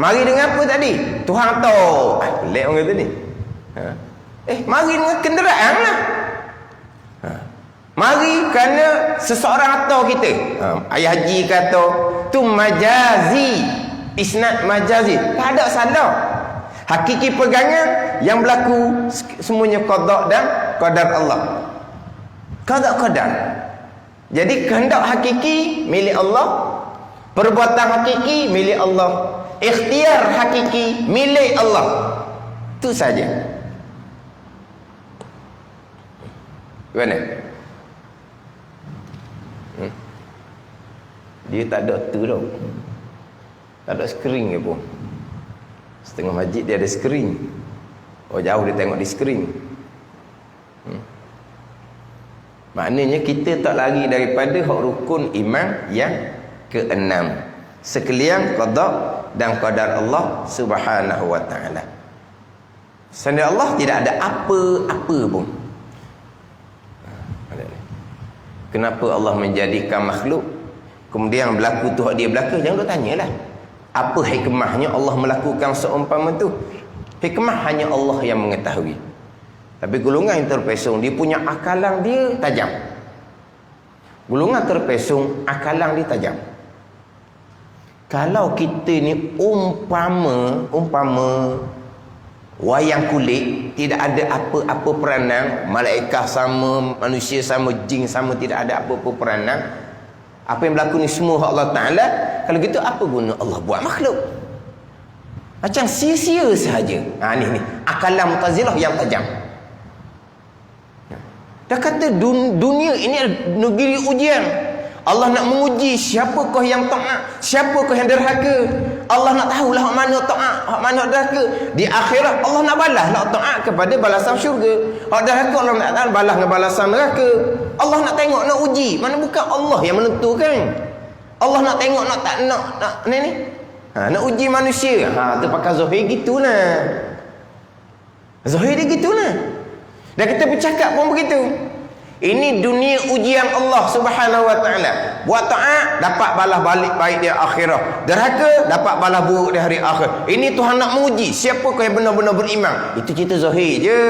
Mari dengan apa tadi? Tuhan tahu. Pelik orang kata ni. Mari dengan kenderaan lah. Mari kerana seseorang atau kita. Ayah haji kata tu majazi. Isnad majazi, tak ada salah. Hakiki pegangan yang berlaku semuanya qada dan qadar Allah. Qada qadar. Jadi kehendak hakiki milik Allah, perbuatan hakiki milik Allah, ikhtiar hakiki milik Allah. Itu saja. Gimana? Dia tak ada tu tau. Tak ada skrin ke pun. Setengah masjid dia ada skrin. Oh jauh dia tengok di skrin. Maknanya kita tak lari daripada hak rukun iman yang keenam. Sekalian qada dan qadar Allah Subhanahu wa taala. Selain Allah tidak ada apa-apa pun. Kenapa Allah menjadikan makhluk kemudian berlaku tu hak dia berlaku? Jangan duk tanyalah. Apa hikmahnya Allah melakukan seumpama tu? Hikmah hanya Allah yang mengetahui. Tapi golongan yang terpesong, dia punya akalang dia tajam. Golongan terpesong, akalang dia tajam. Kalau kita ni umpama wayang kulit, tidak ada apa-apa peranan, malaikat sama, manusia sama, jin sama, tidak ada apa-apa peranan. Apa yang berlaku ni semua Allah Ta'ala. Kalau gitu apa guna Allah buat makhluk? Macam sia-sia sahaja. Ni akalan Mu'tazilah yang tajam. Dah kata dunia ini negeri ujian. Allah nak menguji siapakah yang taat, siapakah yang derhaka. Allah nak tahulah hak mana taat, hak mana derhaka. Di akhirat Allah nak balas hak taat kepada balasan syurga. Hak derhaka Allah nak taat balas dengan balasan neraka. Allah nak tengok, nak uji. Mana bukan Allah yang menentukan. Allah nak tengok, nak tak nak ni. Nak uji manusia. Tu pakai zahir gitulah. Zahir dia gitulah. Dan kita bercakap pun begitu. Ini dunia ujian Allah Subhanahu wa taala. Buat taat dapat balas balik baik di akhirat. Derhaka dapat balas buruk di hari akhir. Ini Tuhan nak menguji siapakah yang benar-benar beriman. Itu cerita zahir je.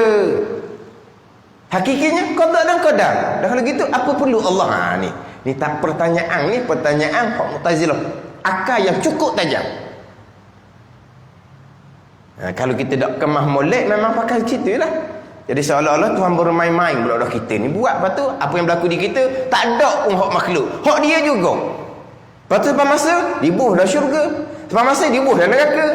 Hakikinya qada dan qadar. Dan kalau gitu apa perlu Allah? Ni tak pertanyaan ni, pertanyaan hak Mu'tazilah. Akal yang cukup tajam. Kalau kita tak kemah molek memang pakai cerita lah. Jadi seolah-olah Tuhan bermain-main pula dah kita ni. Buat lepas tu apa yang berlaku di kita tak ada pun hak makhluk. Hak dia juga. Lepas tu lepas masa dibuh dah syurga. Lepas masa dibuh dah neraka.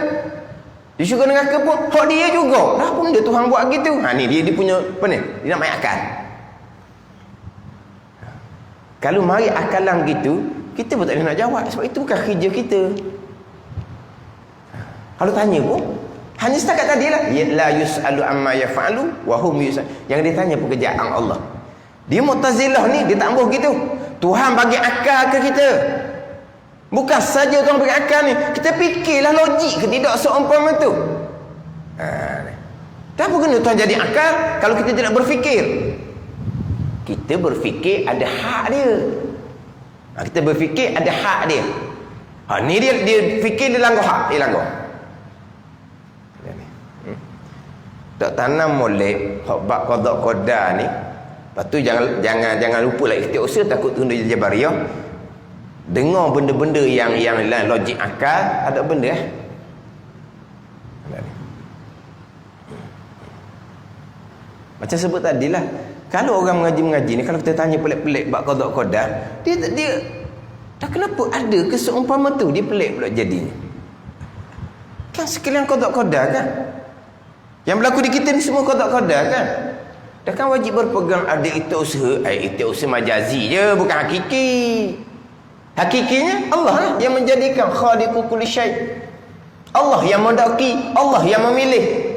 Di syurga neraka pun hak dia juga. Dah pun dia Tuhan buat gitu. Ni dia punya apa ni? Dia nak main akal. Kalau mari akalan gitu, kita pun tak boleh nak jawab sebab itu bukan kerja kita. Kalau tanya pun hanya setakat tadi lah. La yus'alu amma yaf'alu wa hum yus'al. Yang dia tanya pekerjaan Allah. Dia Mu'tazilah ni, dia tak ambuh gitu. Tuhan bagi akal ke kita. Bukan saja Tuhan bagi akal ni. Kita fikirlah logik ke tidak seumpama tu. Tak apa kena Tuhan jadi akal kalau kita tidak berfikir. kita berfikir ada hak dia. Kita berfikir ada hak dia. Ni dia fikir dia langgar hak, dia langgar. Tak tanam molek hak bab qada qadar ni. Lepas tu jangan lupa lah istighosah, takut tunda Jabariyah. Dengar benda-benda yang logik akal, ada benda macam sebut tadilah, kalau orang mengaji ni, kalau kita tanya pelik-pelik bab qada qadar, dia tak kenapa ada ke seumpama tu dia pelik pula jadinya. Kan sekalian qada qadar kan? Yang berlaku di kita ni semua qada qadar kan? Dah kan wajib berpegang ada istighosah. Istighosah majazi je, bukan hakiki. Hakikinya Allah lah yang menjadikan khaliqu kulli syai'. Allah yang mendaki, Allah yang memilih.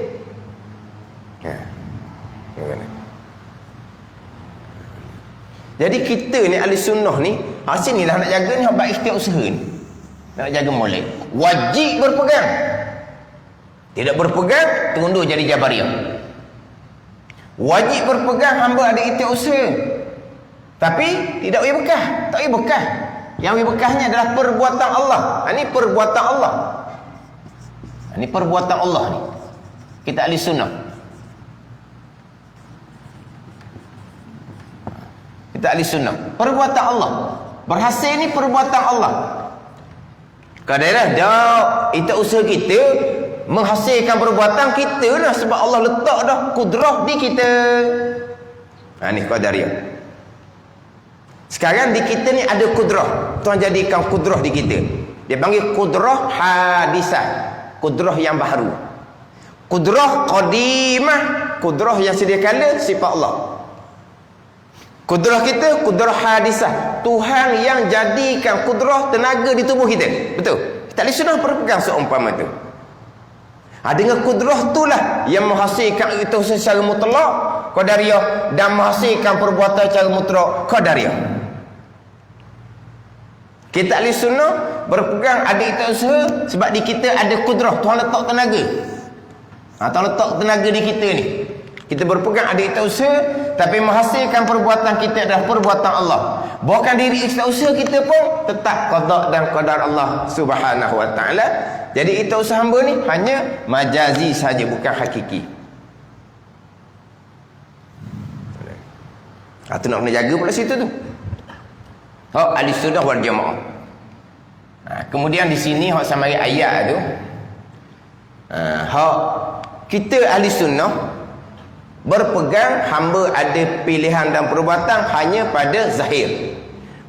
Jadi kita ni ahli sunnah ni, sinilah nak jaga ni bab istighosah ni. Nak jaga molek. Wajib berpegang. Tidak berpegang, tundur jadi Jabariyah. Wajib berpegang, hamba ada istighosah. Tapi tidak boleh bekah. Tak boleh bekah. Yang boleh bekahnya adalah perbuatan Allah. Ini perbuatan Allah. Ini perbuatan Allah ni. Kita ahli sunnah. Kita ahli sunnah. Perbuatan Allah. Berhasil ni perbuatan Allah. Kadang-kadang itu usaha kita menghasilkan perbuatan kita lah, sebab Allah letak dah kudrah di kita. Ni qadariyah. Sekarang di kita ni ada kudrah. Tuhan jadikan kudrah di kita. Dia panggil kudrah hadisah. Kudrah yang baharu. Kudrah qadimah, kudrah yang sedia kala sifat Allah. Kudrah kita kudrah hadisah. Tuhan yang jadikan kudrah tenaga di tubuh kita. Betul? Kita sudah berpegang seumpama tu. Dengan kudrah itulah yang menghasilkan itu secara mutlak qadariyah, dan menghasilkan perbuatan secara mutlak qadariyah. Kita ahli sunnah berpegang ada itu usaha sebab di kita ada kudrah. Tuhan letak tenaga. Tuhan letak tenaga di kita ni. Kita berpegang ada itu usaha, tapi menghasilkan perbuatan kita adalah perbuatan Allah. Bukan diri usaha kita pun tetap qada dan qadar Allah Subhanahu wa taala. Jadi itu usaha hamba ni hanya majazi saja, bukan hakiki. Tu nak kena jaga pula situ tu. Ahli sunnah wal jamaah. Kemudian di sini sama ayat tu. Kita ahli sunnah berpegang hamba ada pilihan dan perbuatan hanya pada zahir.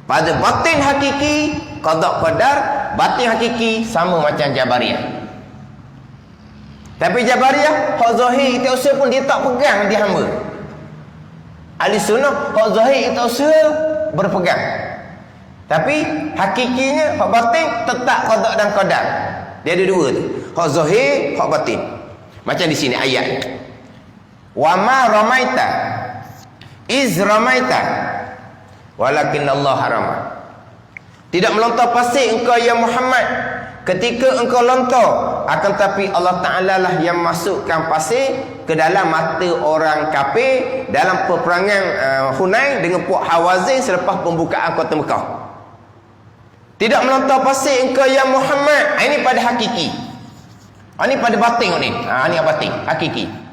Pada batin hakiki qada qadar, batin hakiki sama macam Jabariyah. Tapi Jabariyah hak zahir itu usaha pun dia tak pegang di hamba. Ahli sunnah hak zahir itu usaha berpegang. Tapi hakikinya hak batin tetap qada dan qadar. Dia ada dua tu. Hak zahir, hak batin. Macam di sini ayat. Wa ma ramaita iz ramaita walakin Allah harama. Tidak melontar pasir engkau ya Muhammad ketika engkau lontar, akan tapi Allah Ta'ala lah yang masukkan pasir ke dalam mata orang kafir dalam peperangan Hunain dengan puak Hawazin selepas pembukaan kota Mekah. Tidak melontar pasir engkau ya Muhammad. Ini pada hakiki. Ini pada batin ni. Ini batin hakiki.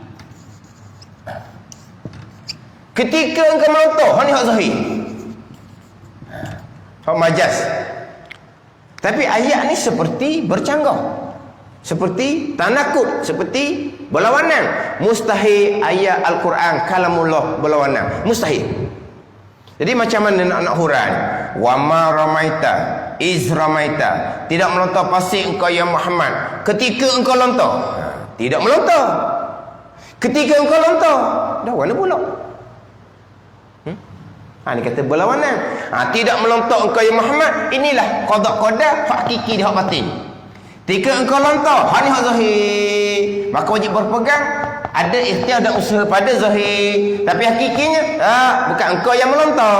Ketika engkau melontar, ini hak zahir, hak majaz. Tapi ayat ni seperti bercanggah, seperti tanakub, seperti berlawanan. Mustahil ayat Al-Quran kalamullah berlawanan. Mustahil. Jadi macam mana nak hurai? Wa ma ramaita iz ramaita. Tidak melontar pasir engkau ya Muhammad ketika engkau lontar. Tidak melontar. Ketika engkau lontar, dah mana pula? Ini kata berlawanan. Tidak melontar engkau ya Muhammad. Inilah qada qadar hakiki dia hak batin. Ketika engkau lontar, ini hak zahir, maka wajib berpegang ada ikhtiar dan usaha pada zahir. Tapi hakikinya bukan engkau yang melontar.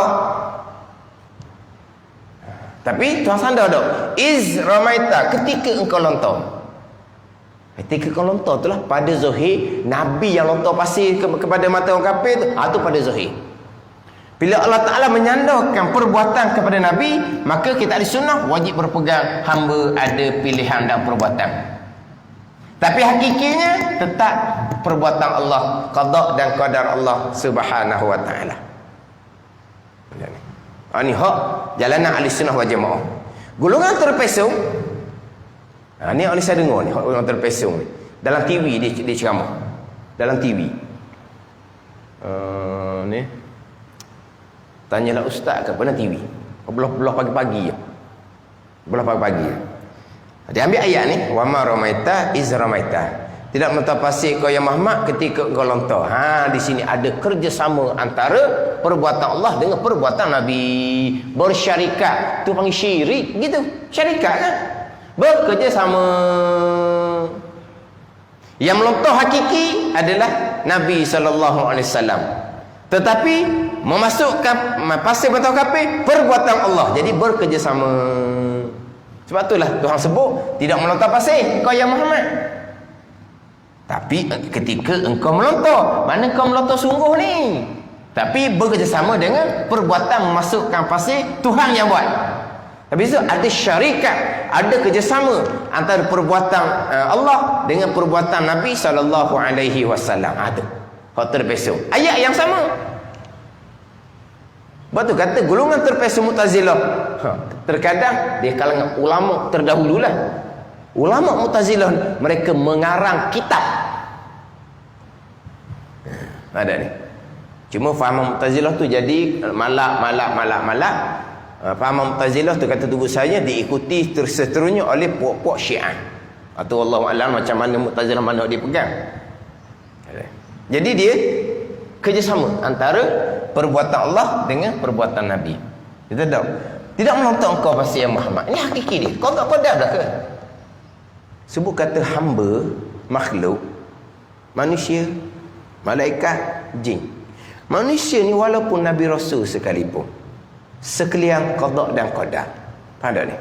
Tapi tuan sandar tak? Iz ramaita, ketika engkau lontar. Ketika engkau lontar itulah pada zahir. Nabi yang lontar pasir kepada mata orang kafir tu, itu pada zahir. Bila Allah Ta'ala menyandarkan perbuatan kepada Nabi, maka kita ahli sunnah wajib berpegang hamba ada pilihan dan perbuatan. Tapi hakikinya tetap perbuatan Allah, qada dan qadar Allah Subhanahu wa Ta'ala. Ini hak jalanan ahli sunnah wal jamaah. Golongan terpesong, ni oleh saya dengar ni, hak golongan terpesong ni. Dalam TV dia ceramah. Dalam TV. Ni tanyalah ustaz ke pada TV. Belah pagi-pagi je. Belah pagi-pagi. Dia ambil ayat ni, wa ma ramaita iz ramaita. Tidak melontar pasir kau yang Muhammad ketika kau lontar. Di sini ada kerjasama antara perbuatan Allah dengan perbuatan Nabi. Bersyarikat. Tu panggil syirik gitu. Syarikat kan? Bekerjasama. Yang melontar hakiki adalah Nabi SAW. Tetapi memasukkan pasir batang kafir perbuatan Allah. Jadi bekerjasama. Sebab itulah Tuhan sebut tidak melontar pasir kau yang Muhammad. Tapi ketika engkau melontar, mana kau melontar sungguh ni? Tapi bekerjasama dengan perbuatan memasukkan pasir Tuhan yang buat. Habis itu ada syarikat, ada kerjasama antara perbuatan Allah dengan perbuatan Nabi SAW. Itu hak terpesong. Ayat yang sama. Sebab tu kata golongan terpesong Mu'tazilah. Terkadang di kalangan ulama terdahululah. Ulama Mu'tazilah mereka mengarang kitab. Ada ni. Cuma faham Mu'tazilah tu jadi malak. Faham Mu'tazilah tu kata tubuh saya diikuti seterusnya oleh puak-puak Syiah. Atau Allahu a'lam macam mana Mu'tazilah mana dia pegang. Jadi dia kerjasama antara perbuatan Allah dengan perbuatan Nabi. Kita tahu. Tidak menonton engkau pasal yang Muhammad. Ini hakiki dia. Kau tak kodam dah ke? Sebut kata hamba, makhluk, manusia, malaikat, jin. Manusia ni walaupun Nabi Rasul sekalipun, sekalian qada dan qadar. Faham tak ni?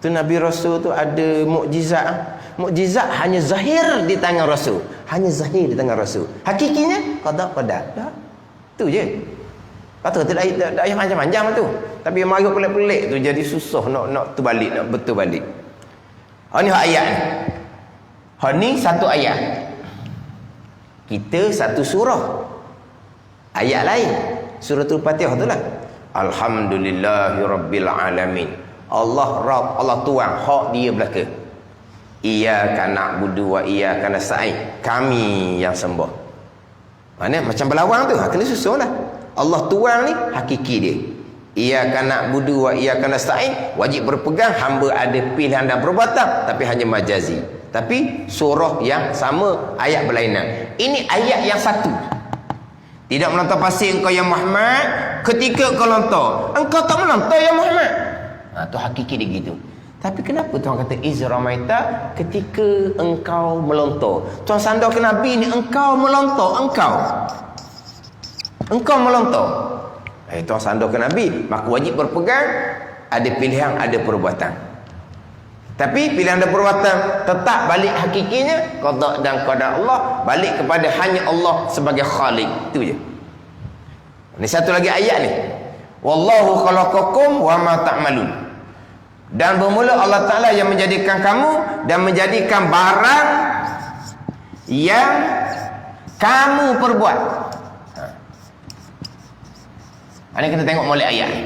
Tu Nabi Rasul tu ada mukjizat. Mukjizat hanya zahir di tangan Rasul. Hanya zahir di tangan Rasul. Hakikinya qada qadar. Ya. Tu je. Kata tak ayat panjang-panjang tu. Tapi yang marah pelik-pelik tu jadi susah nak terbalik, nak betul balik. Ni ayat ni. Ni satu ayat. Kita satu surah. Ayat lain. Suratul Fatihah tu lah. Alhamdulillahirabbil alamin. Allah Rabb, Allah Tuhan, hak dia belaka. Iyyaka na'budu wa iyyaka nasta'in. Kami yang sembah. Mana macam berlawang tu, kena susunlah. Allah Tuhan ni hakiki dia. Iyyaka na'budu wa iyyaka nasta'in, wajib berpegang hamba ada pilihan dan perbuatan, tapi hanya majazi. Tapi surah yang sama, ayat berlainan. Ini ayat yang satu. Tidak melontar pasir engkau yang Muhammad ketika kau lontar. Engkau tak melontar ya Muhammad. Tu hakiki dia gitu. Tapi kenapa Tuhan kata izramaita ketika engkau melontar? Tuhan sandar ke Nabi ni engkau melontar, engkau melontar. Tuhan sandar ke Nabi, maka wajib berpegang ada pilihan, ada perbuatan. Tapi pilihan dan perbuatan tetap balik hakikinya qada dan qadar Allah, balik kepada hanya Allah sebagai Khalik. Itu je. Ini satu lagi ayat ni. Wallahu khalaqakum wa ma ta'malun. Dan bermula Allah Ta'ala yang menjadikan kamu dan menjadikan barang yang kamu perbuat. Ini kita tengok mulai ayat ni.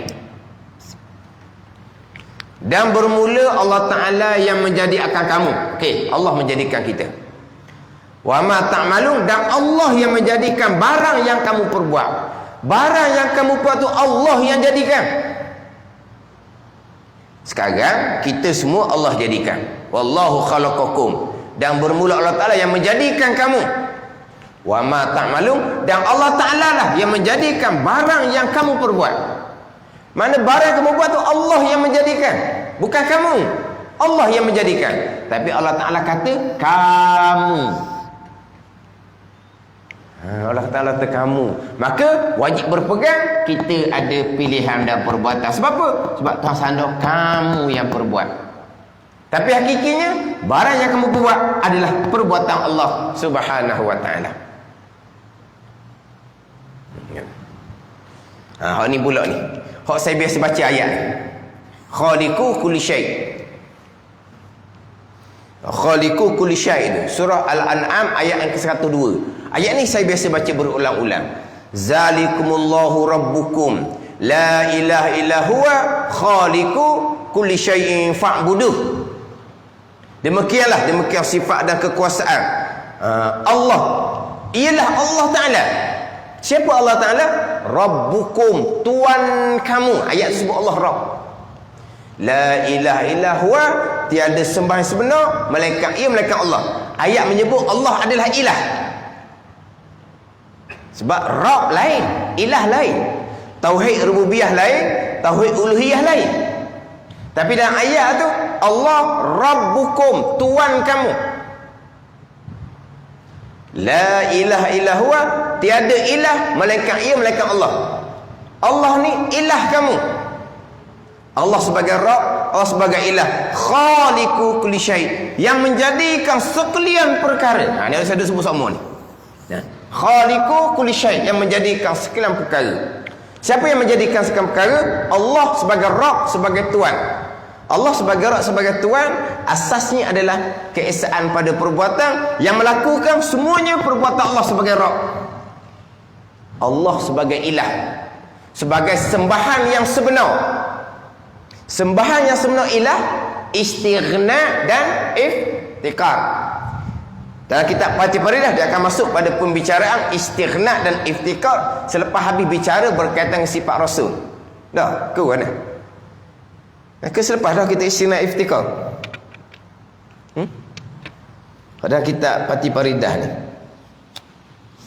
Dan bermula Allah Ta'ala yang menjadikan kamu. Okey, Allah menjadikan kita. Wa ma ta'malun, dan Allah yang menjadikan barang yang kamu perbuat. Barang yang kamu buat tu Allah yang jadikan. Sekarang kita semua Allah jadikan. Wallahu khalaqakum, dan bermula Allah Ta'ala yang menjadikan kamu. Wa ma ta'malun, dan Allah Ta'ala lah yang menjadikan barang yang kamu perbuat. Mana barang yang kamu buat tu Allah yang menjadikan, bukan kamu. Allah yang menjadikan. Tapi Allah Ta'ala kata kamu. Allah Ta'ala kata kamu. Maka wajib berpegang kita ada pilihan dan perbuatan. Sebab apa? Sebab Tuhan sandar kamu yang perbuat. Tapi hakikinya barang yang kamu buat adalah perbuatan Allah Subhanahu wa Ta'ala. Hak ni pula ni. Hak saya biasa baca ayat ni. Khaliqu kulli syai. Khaliqu kulli syai tu. Surah Al-An'am ayat yang ke-102. Ayat ni saya biasa baca berulang-ulang. Zalikumullahu rabbukum la ilaha illa huwa khaliqu kulli syai'in fa'buduh. Demikian sifat dan kekuasaan Allah. Ialah Allah Ta'ala. Siapa Allah Ta'ala? Rabbukum, Tuhan kamu. Ayat sebut Allah Rabb. La ilaha illa huwa, tiada sembahan sebenar malaikat ia malaikat Allah. Ayat menyebut Allah adalah ilah. Sebab Rabb lain, ilah lain. Tauhid rububiyah lain, tauhid uluhiyah lain. Tapi dalam ayat tu Allah Rabbukum, Tuhan kamu. La ilaha illa huwa, tiada ilah malaikat ia malaikat Allah. Allah ni ilah kamu. Allah sebagai Rabb, Allah sebagai ilah. Khaliqu kulli syai, yang menjadikan sekalian perkara. Ni saya dah sebut semua ni. Khaliqu kulli syai, yang menjadikan sekalian perkara. Siapa yang menjadikan sekalian perkara? Allah sebagai Rabb, sebagai Tuhan. Allah sebagai Rabb, sebagai Tuhan, asasnya adalah keesaan pada perbuatan. Yang melakukan semuanya perbuatan Allah sebagai Rabb. Allah sebagai ilah, sebagai sembahan yang sebenar. Sembahan yang sebenar ilah, istighna dan iftikar. Dalam kitab Fatih Faridah dia akan masuk pada pembicaraan istighna dan iftikar selepas habis bicara berkaitan dengan sifat Rasul. Dah, ke mana? Ke selepas dah kita istighna iftikar. Pada kitab Fatih Faridah ni.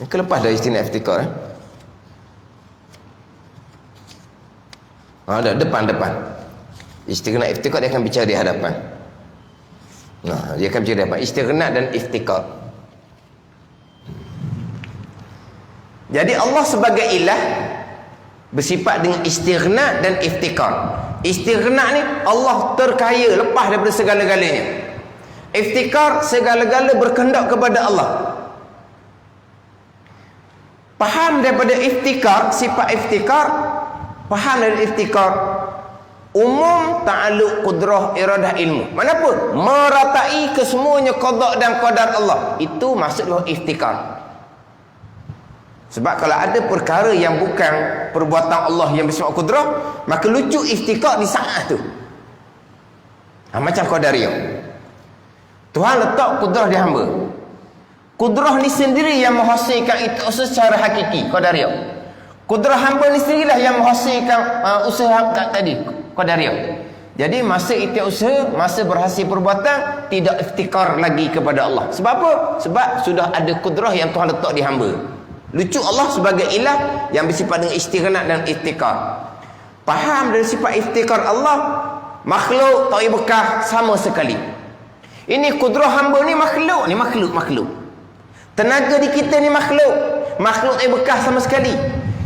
Ke lepas dah istighna iftikar. Ada depan. Istighna iftikar dia akan bicara di hadapan. Dia akan bicara di hadapan. Istighna dan iftikar. Jadi Allah sebagai ilah bersifat dengan istighna dan iftikar. Istighna ni Allah terkaya, lepas daripada segala-galanya. Iftikar, segala-gala berkehendak kepada Allah. Faham daripada iftikar, sifat iftikar, faham dari iftikar, umum ta'alluq qudrah iradah ilmu. Manapun meratai kesemuanya qada dan qadar Allah. Itu maksudnya iftikar. Sebab kalau ada perkara yang bukan perbuatan Allah yang bersifat qudrah, maka lucu iftikar di saat tu. Macam qadariyah. Tuhan letak qudrah di hamba. Qudrah ni sendiri yang menghasilkan itu secara hakiki, qadariyah. Qudrah hamba ni sendirilah yang menghasilkan usaha tadi, qadariyah. Jadi masa ikhtiar usaha, masa berhasil perbuatan, tidak iftikar lagi kepada Allah. Sebab apa? Sebab sudah ada qudrah yang Tuhan letak di hamba. Lucu Allah sebagai ilah yang bersifat dengan istighna dan iftikar. Faham dari sifat iftikar Allah, makhluk tak bekah sama sekali. Ini qudrah hamba ni makhluk. Tenaga di kita ni makhluk tak bekah sama sekali.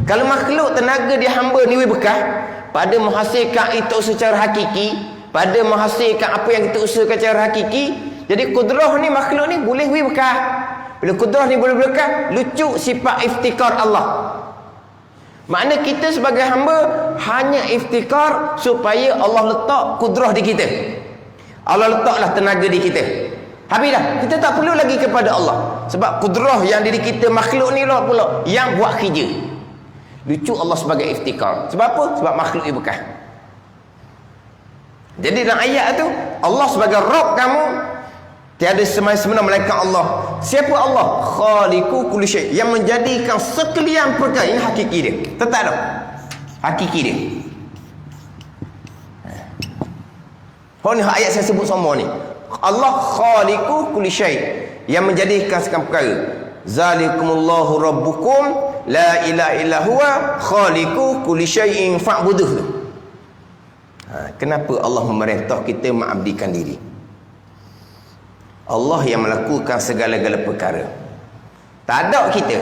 Kalau makhluk tenaga di hamba ni bekah pada menghasilkan itu secara hakiki, pada menghasilkan apa yang kita usahakan secara hakiki. Jadi qudrah ni makhluk ni boleh bekah. Bila qudrah ni boleh bekah, lucu sifat iftikar Allah. Makna kita sebagai hamba hanya iftikar supaya Allah letak qudrah di kita. Allah letaklah tenaga di kita. Habis dah, kita tak perlu lagi kepada Allah. Sebab qudrah yang diri kita makhluk ni lah pula yang buat kerja. Lucu Allah sebagai iftikar. Sebab apa? Sebab makhluk ia bekah. Jadi dalam ayat tu, Allah sebagai Rabb kamu, tiada semena malaikat Allah. Siapa Allah? Khaliqu kulli syai, yang menjadikan sekalian perkara. Ini hakiki dia. Tetap tak? Hakiki dia. Ni ayat saya sebut semua ni. Allah khaliqu kulli syai, yang menjadikan segala perkara. Zalikumullahu rabbukum la ilaha illa huwa khaliqu kulli syai'in fa'buduh. Kenapa Allah memerintah kita mengabdikan diri? Allah yang melakukan segala-gala perkara. Tak ada kita.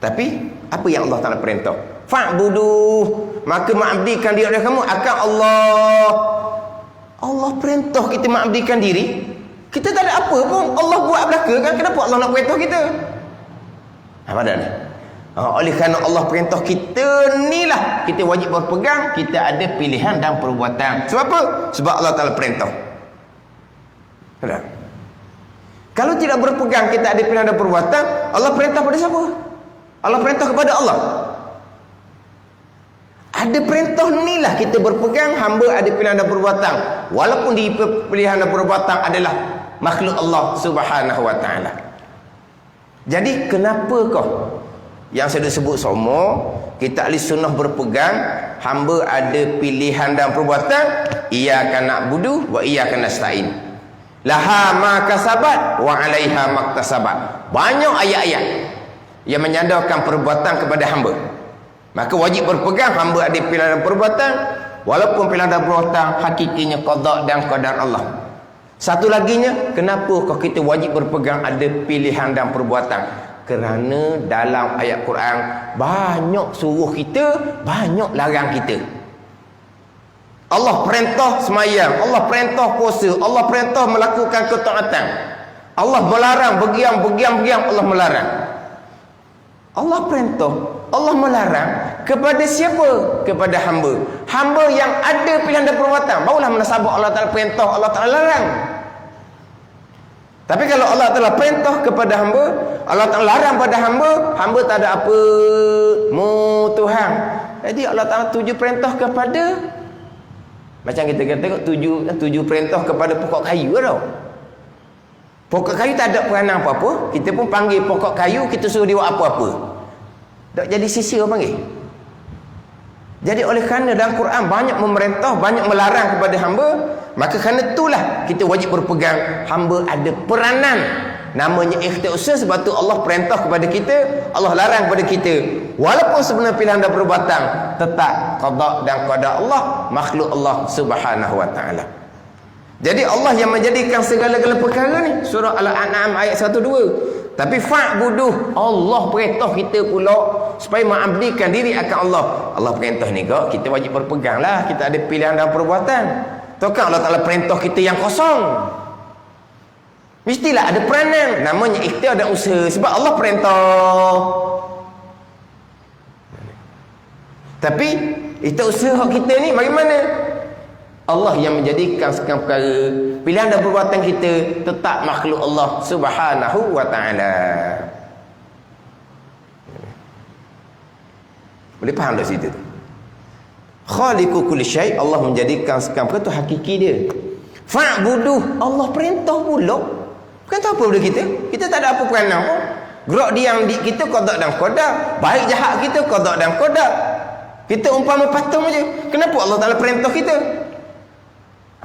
Tapi apa yang Allah Taala perintah? Fa'buduh. Maka mengabdikan diri kamu akan Allah. Allah perintah kita mengabdikan diri. Kita tak ada apa pun. Allah buat belaka kan. Kenapa Allah nak perintah kita? Pada ni. Oleh kerana Allah perintah kita ni lah, kita wajib berpegang. Kita ada pilihan dan perbuatan. Sebab apa? Sebab Allah Ta'ala perintah. Kalau tidak berpegang, kita ada pilihan dan perbuatan. Allah perintah pada siapa? Allah perintah kepada Allah. Ada perintah ni lah kita berpegang. Hamba ada pilihan dan perbuatan. Walaupun di pilihan dan perbuatan adalah makhluk Allah Subhanahu wa ta'ala. Jadi kenapa kau yang saya dah sebut semua, kita ahli sunnah berpegang, hamba ada pilihan dan perbuatan, iyyaka na'budu wa iyyaka nasta'in. Laha ma kasabat wa 'alaiha maktasabat. Banyak ayat-ayat yang menyandarkan perbuatan kepada hamba. Maka wajib berpegang, hamba ada pilihan dan perbuatan, walaupun pilihan dan perbuatan hakikinya qada dan qadar Allah. Satu laginya, kenapa kau kita wajib berpegang ada pilihan dan perbuatan? Kerana dalam ayat Quran banyak suruh kita, banyak larang kita. Allah perintah semayang, Allah perintah puasa, Allah perintah melakukan ketaatan. Allah melarang begiam, Allah melarang. Allah perintah, Allah melarang kepada siapa? Kepada hamba. Hamba yang ada pilihan dan perbuatan, barulah menasabah Allah Ta'ala perintah, Allah Ta'ala larang. Tapi kalau Allah Ta'ala perintah kepada hamba, Allah Ta'ala larang pada hamba, hamba tak ada apa mu Tuhan. Jadi Allah Ta'ala tuju perintah kepada, macam kita kata tuju perintah kepada pokok kayu tau. Pokok kayu tak ada peranan apa-apa. Kita pun panggil pokok kayu, kita suruh dia buat apa-apa. Tak jadi sisir panggil. Jadi oleh kerana dalam Quran banyak memerintah, banyak melarang kepada hamba, maka kerana itulah kita wajib berpegang. Hamba ada peranan, namanya ikhtiar usaha. Sebab tu Allah perintah kepada kita, Allah larang kepada kita. Walaupun sebenarnya pilihan dan perbuatan tetap qada dan qada Allah, makhluk Allah Subhanahu wa ta'ala. Jadi Allah yang menjadikan segala-gala perkara ni. Surah Al-An'am ayat 102. Tapi fa'buduh, Allah perintah kita pula supaya mengabdikan diri akan Allah. Allah perintah ni kok, kita wajib berpegang lah. Kita ada pilihan dan perbuatan. Takkan Allah Ta'ala perintah kita yang kosong. Mestilah ada peranan, namanya ikhtiar dan usaha. Sebab Allah perintah. Tapi ikhtiar usaha kita ni bagaimana? Allah yang menjadikan segala perkara, pilihan dan perbuatan kita tetap makhluk Allah Subhanahu wa ta'ala. Boleh faham tak situ tu? Khaliqu kulli syai', Allah menjadikan segala perkara tu hakiki dia. Fa'buduh, Allah perintah pula. Perintah apa pada kita? Kita tak ada apa peranan pun. Gerak diam di kita qada dan qadar. Baik jahat kita qada dan qadar. Kita umpama patung aja. Kenapa Allah Taala perintah kita?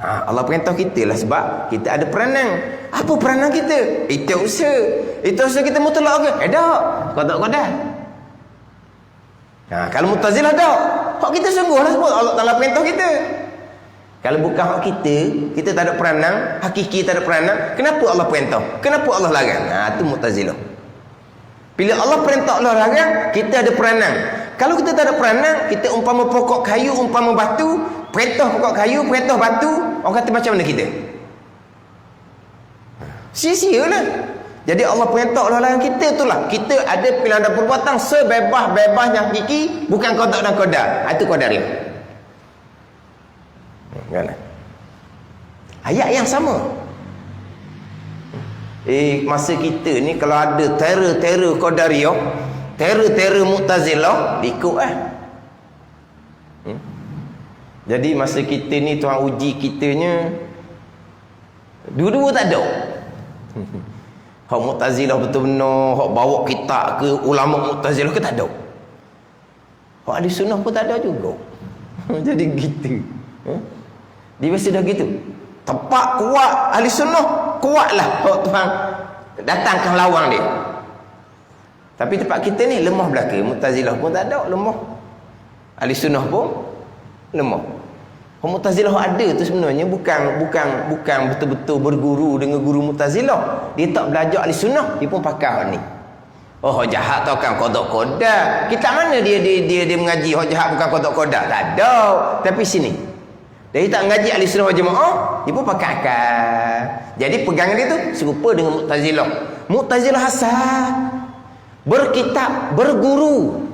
Allah perintah kita lah sebab kita ada peranan. Apa peranan kita? Itu usaha. Itu usaha kita mutlak ke? Tak. Qada. Kalau Mu'tazilah tak. Hak kita sungguhlah sebut Allah Taala perintah kita. Kalau bukan hak kita tak ada peranan, hakiki tak ada peranan, kenapa Allah perintah? Kenapa Allah larang? Itu Mu'tazilah. Bila Allah perintah, Allah larang, kita ada peranan. Kalau kita tak ada peranan, kita umpama pokok kayu, umpama batu, perintah pokok kayu, perintah batu, orang kata macam mana kita? Sia-sia lah. Jadi Allah perintah, Allah larang, kita itulah. Kita ada pilihan dan perbuatan sebebas-bebasnya hakiki, bukan qada dan qadar. Itu qadariyah. Kan? Ayat yang sama. Masa kita ni kalau ada teror qadariyah, teror Mu'tazilah, ikut Jadi masa kita ni Tuhan uji kitanya, dua-dua tak ada. Hak Mu'tazilah betul-benar, hak bawa kitab ke ulama Mu'tazilah ke tak ada. Hak ahli sunnah pun tak ada juga. Jadi gitu. Dia biasa dah gitu. Tepat kuat ahli sunnah, kuatlah hak Tuhan datangkan lawang dia. Tapi tempat kita ni lemah belaka. Mu'tazilah pun tak ada, lemah. Ahli sunnah pun lemah. Mu'tazilah ada tu sebenarnya bukan betul-betul berguru dengan guru Mu'tazilah. Dia tak belajar ahli sunnah, dia pun pakar ni. Oh, jahat tau kan qada-qada. Kita mana dia mengaji hak jahat bukan qada-qada? Tak ada. Tapi sini dia tak mengaji ahli sunnah wal jamaah, dia pun pakai akal. Jadi pegangan dia tu serupa dengan Mu'tazilah. Mu'tazilah hasad. berkitab, berguru.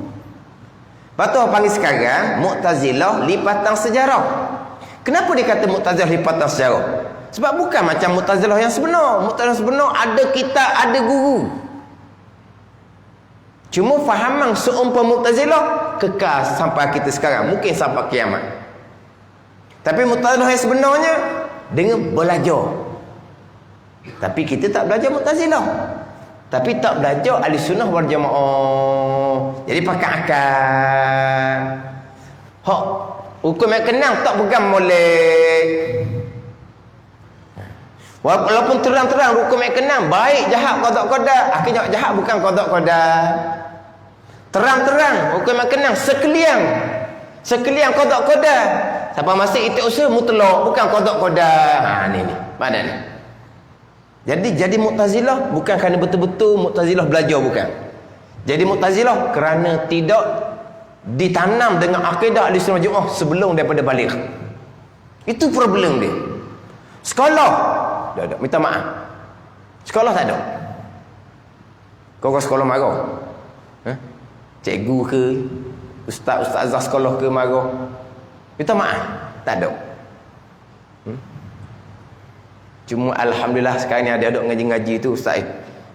Lepas tu panggil sekarang Mu'tazilah lipatan sejarah. Kenapa dia kata Mu'tazilah lipatan sejarah? Sebab bukan macam Mu'tazilah yang sebenar. Mu'tazilah sebenar ada kitab, ada guru. Cuma fahaman seumpama Mu'tazilah kekal sampai kita sekarang, mungkin sampai kiamat. Tapi Mu'tazilah yang sebenarnya dengan belajar. Tapi kita tak belajar Mu'tazilah. Tapi tak belajar ahli sunnah wal jamaah. Jadi pakai akal. Hak hukum yang kenal tak pegang molek. Walaupun terang-terang hukum yang kenal baik jahat qada-qada, akhirnya jahat bukan qada-qada. Terang-terang hukum yang kenal sekalian qada-qada. Siapa masih itu usaha mutlak bukan qada-qada. Ni mana ni? Jadi Mu'tazilah bukan kerana betul-betul Mu'tazilah belajar, bukan. Jadi Mu'tazilah kerana tidak ditanam dengan akidah Ahlussunnah Jamaah sebelum daripada balik. Itu problem dia. Sekolah dah minta maaf. Sekolah tak ada. Kau sekolah marah. Cikgu ke ustazah sekolah ke marah. Minta maaf. Tak ada. Cuma alhamdulillah sekarang ni ada ngaji-ngaji tu ustaz.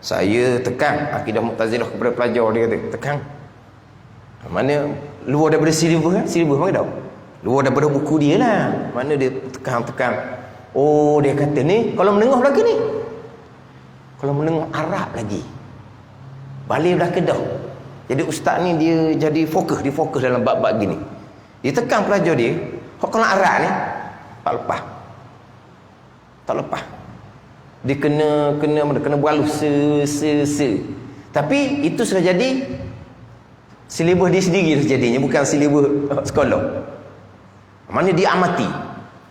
Saya tekan akidah Mu'tazilah kepada pelajar, dia kata tekan. Mana luar daripada silibus kan? Silibus mana dah? Luar daripada buku dia lah. Mana dia tekan. Oh, dia kata ni kalau menengah lagi ni. Kalau menengah Arab lagi. Balik belah Kedah. Jadi ustaz ni dia jadi fokus dalam bab-bab gini. Dia tekan pelajar dia, kalau Arab ni tak lepas. Dia kena beralus Tapi itu sudah jadi silibus dia sendiri jadinya, bukan silibus sekolah. Mana dia amati.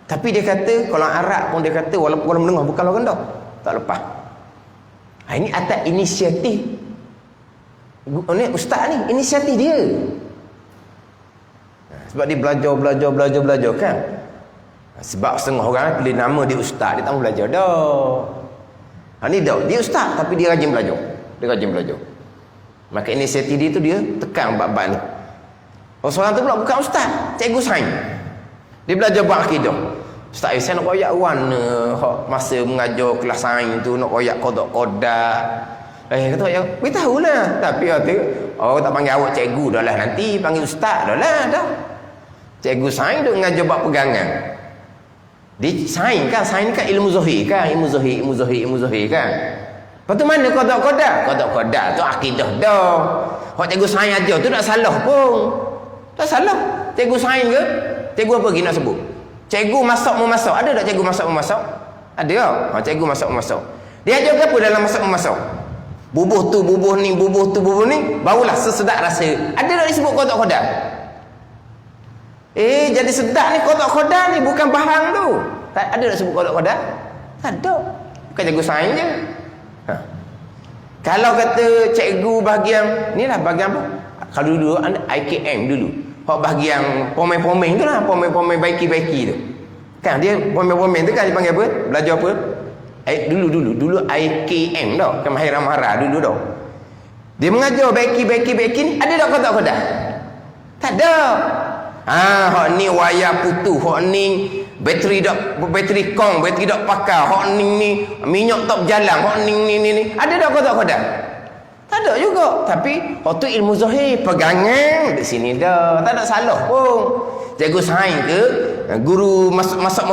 Tapi dia kata kalau Arab pun dia kata walaupun menengah bukan orang dah tak lepas. Ini atas inisiatif ni ustaz ni, inisiatif dia. Sebab dia belajar kan. Sebab setengah orang pilih nama dia ustaz, dia tak mau belajar dah. Ni dah dia ustaz tapi dia rajin belajar. Maka inisiatif dia tu dia tekan bab-bab ni. Seorang tu pula bukan ustaz, cikgu sains. Dia belajar bab akidah. Ustaz, saya nak koyak warna masa mengajar kelas sains tu, nak koyak kodak-kodak. Kata ya, beritahu lah. Tapi tak panggil awak cikgu dah lah, nanti panggil ustaz dah lah dah. Cikgu sains duk mengajar bab pegangan. Di sains kan ilmu zahir kan, ilmu zahir kan. Lepas tu mana kodak-kodak tu akidah dah. Hak cikgu sains aja tu tak salah pun. Tak salah. Cikgu sains ke? Cikgu apa lagi nak sebut? Cikgu masak-memasak. Ada tak cikgu masak-memasak? Ada tak? Cikgu masak-memasak. Dia ajar apa dalam masak-memasak? Bubuh tu, bubuh ni, barulah sesedap rasa. Ada tak disebut kodak-kodak? Jadi sedap ni kodak-kodak ni, bukan bahan tu. Tak ada tak sebut kodak-kodak? Tak ada. Bukan cikgu sains je. Kalau kata cikgu bahagian ni lah, bahagian apa? Kalau dulu anda IKM dulu. Hak bahagian pomen-pomen tu lah, pomen-pomen baiki-baiki tu. Kan dia pomen-pomen tu kan dipanggil apa? Belajar apa? Dulu IKM dah, kan mahir-mahara dulu dah. Dia mengajar baiki ni, ada tak kotak-kotak? Tak ada. Hak ni wayar putu, hak ni bateri kong, bateri dak pakar, hak ni minyak tak berjalan, hak ni. Ada tak kotak-kotak? Tak ada juga. Tapi hak tu ilmu zahir, pegangan di sini dah. Tak ada salah pun. Cikgu sains ke, guru masak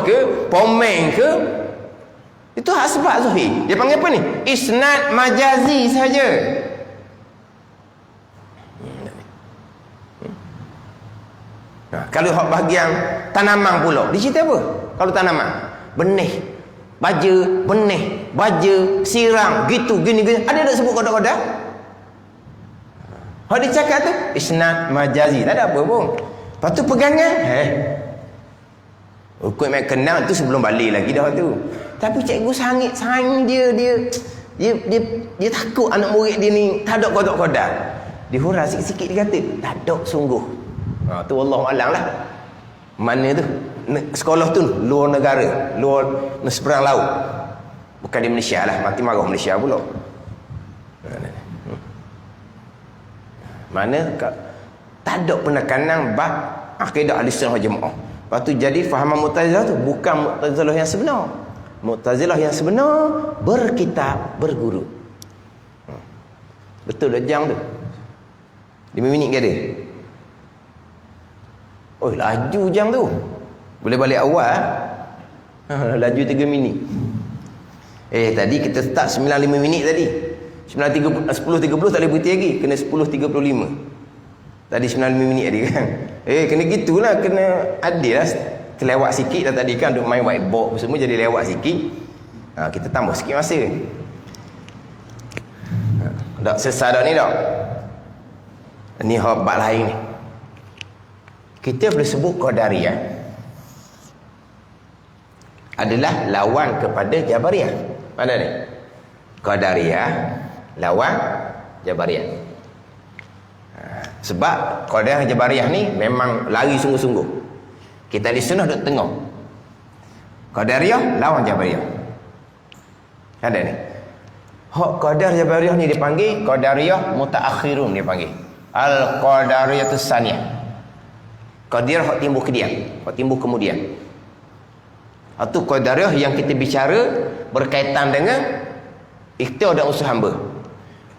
ke, pomen ke, itu hak sebab zahir. Dia panggil apa ni? Isnad majazi saja. Kalau hak bahagian tanaman pula, dia cerita apa? Kalau tanaman, benih, baja, siram, gini. Ada tak sebut kodak-kodak? Hak dia cakap tu isnad majazi, tak ada apa pun. Lepas tu pegangan, hukum yang kenal tu sebelum balik lagi dah tu. Tapi cikgu sains dia takut anak murid dia ni tak ada kodak-kodak. Dia hurah sikit-sikit dia kata, tak ada sungguh. Tu wallahualam lah. Mana tu? Sekolah tu luar negara, luar seberang laut. Bukan di Malaysia lah, mati marah Malaysia pula. Mana tak ada penekanan bab akidah Ahlussunnah wal Jamaah. Lepas tu jadi fahaman Mu'tazilah tu bukan Mu'tazilah yang sebenar. Mu'tazilah yang sebenar berkitab, berguru. Betul dah jang tu. 5 minit ke ada? Oh, laju jang tu. Boleh balik awal. Laju 3 minit. Tadi kita start 9.5 minit tadi. 10.30 tak boleh berhenti lagi. Kena 10.35. Tadi 9.5 minit tadi kan. Kena gitulah. Kena adil lah. Terlewat sikit dah tadi kan. Duk main whiteboard semua jadi lewat sikit. Kita tambah sikit masa. Tak selesai dah ni tak? Ni bab lain ni. Kita boleh sebut Qadariyah adalah lawan kepada Jabariyah. Mana ni? Qadariyah lawan Jabariyah. Sebab Qadariyah Jabariyah ni memang lari sungguh-sungguh. Kita di sunnah duduk tengah. Qadariyah lawan Jabariyah. Ada ni. Hak Qadar Jabariyah ni dipanggil Qadariyah mutaakhirun, dia panggil Al-Qadariyatus Saniyah. Qadariyah hak timbul kemudian, hak timbul kemudian. Itu Qadariyah yang kita bicara berkaitan dengan ikhtiar dan usaha hamba.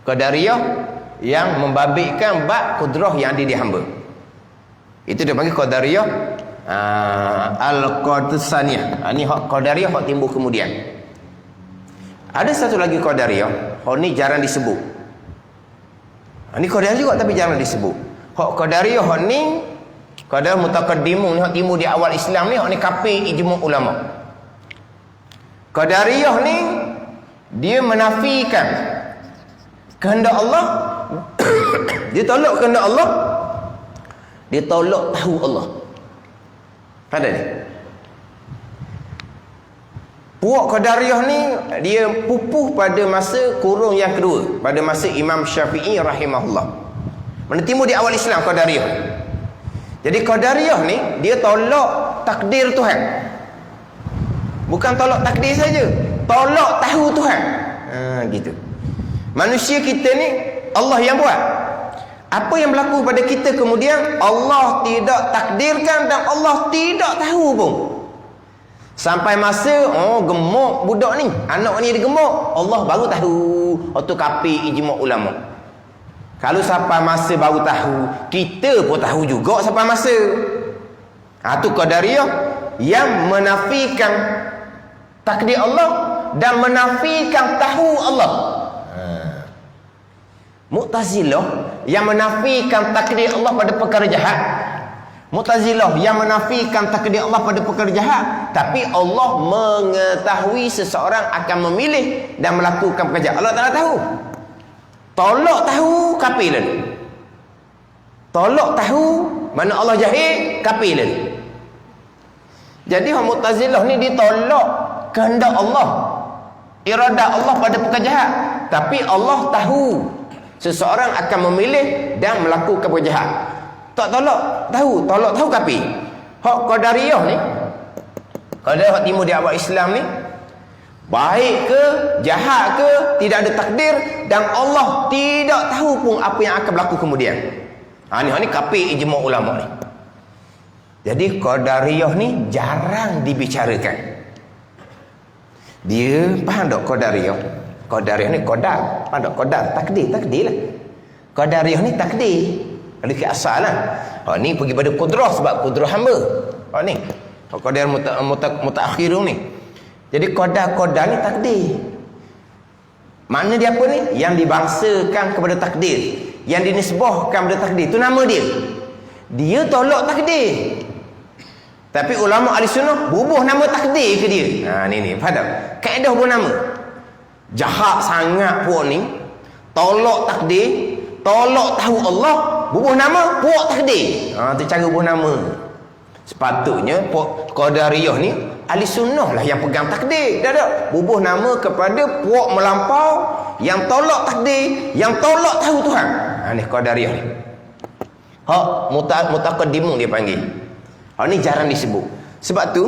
Qadariyah yang membabitkan bab kudrah yang ada di hamba. Itu dia panggil Qadariyah Al-Qadariyatus Saniyah. Ni hak Qadariyah hak timbul kemudian. Ada satu lagi Qadariyah, hak ni jarang disebut. Ni Qadariyah juga tapi jarang disebut. Hak Qadariyah hak ni Qadariyah mutaqaddimun ni hak timbul di awal Islam ni, hak ni kafir ijma' ulama. Qadariyah ni dia menafikan kehendak Allah. Dia tolak kehendak Allah. Dia tolak tahu Allah. Ada ni. Puak Qadariyah ni dia pupuh pada masa kurun yang kedua, pada masa Imam Syafi'i rahimahullah. Mana timbul di awal Islam Qadariyah. Jadi Qadariyah ni dia tolak takdir Tuhan. Bukan tolak takdir saja, tolak tahu Tuhan. Gitu. Manusia kita ni Allah yang buat. Apa yang berlaku pada kita kemudian Allah tidak takdirkan dan Allah tidak tahu pun. Sampai masa gemuk budak ni, anak ni dia gemuk, Allah baru tahu. Tu kafir ijma' ulama. Kalau sampai masa baru tahu, kita pun tahu juga sampai masa. Tu Qadariyah yang menafikan takdir Allah dan menafikan tahu Allah. Mu'tazilah yang menafikan takdir Allah pada perkara jahat. Mu'tazilah yang menafikan takdir Allah pada perkara jahat, tapi Allah mengetahui seseorang akan memilih dan melakukan perkara jahat. Allah tak tahu. Tolak tahu kafir lalu. Tolak tahu mana Allah jahil kafir lalu. Jadi Mu'tazilah ni ditolak kehendak Allah, iradah Allah pada perkara jahat, tapi Allah tahu seseorang akan memilih dan melakukan perkara jahat. Tak tolak tahu kafir. Hak Qadariyah ni, Qadariyah hak timbul di awal Islam ni, baik ke jahat ke tidak ada takdir dan Allah tidak tahu pun apa yang akan berlaku kemudian. Ni kafir ijma' ulama ni. Jadi Qadariyah ni jarang dibicarakan. Dia faham tak Qadariyah? Qadariyah ni qadar, faham tak? Qadar takdir lah. Qadariyah ni takdir. Kalau ke asal lah. Ni pergi pada kudrah sebab kudrah hamba. Ni qadar mutaakhirun ni. Jadi qadar ni takdir. Makna dia apa ni? Yang dibangsakan kepada takdir, yang dinisbahkan kepada takdir, tu nama dia. Dia tolak takdir. Tapi ulama ahli sunnah bubuh nama takdir ke dia. Ni faham tak? Kaedah bubuh nama. Jahat sangat puak ni, tolak takdir, tolak tahu Allah, bubuh nama puak takdir. Tu cara bubuh nama. Sepatutnya puak Qadariyah ni ahli sunnah lah yang pegang takdir. Dah bubuh nama kepada puak melampau yang tolak takdir, yang tolak tahu Tuhan. Ni Qadariyah ni. Hak mutaqaddimun dia panggil. Ni jarang disebut. Sebab tu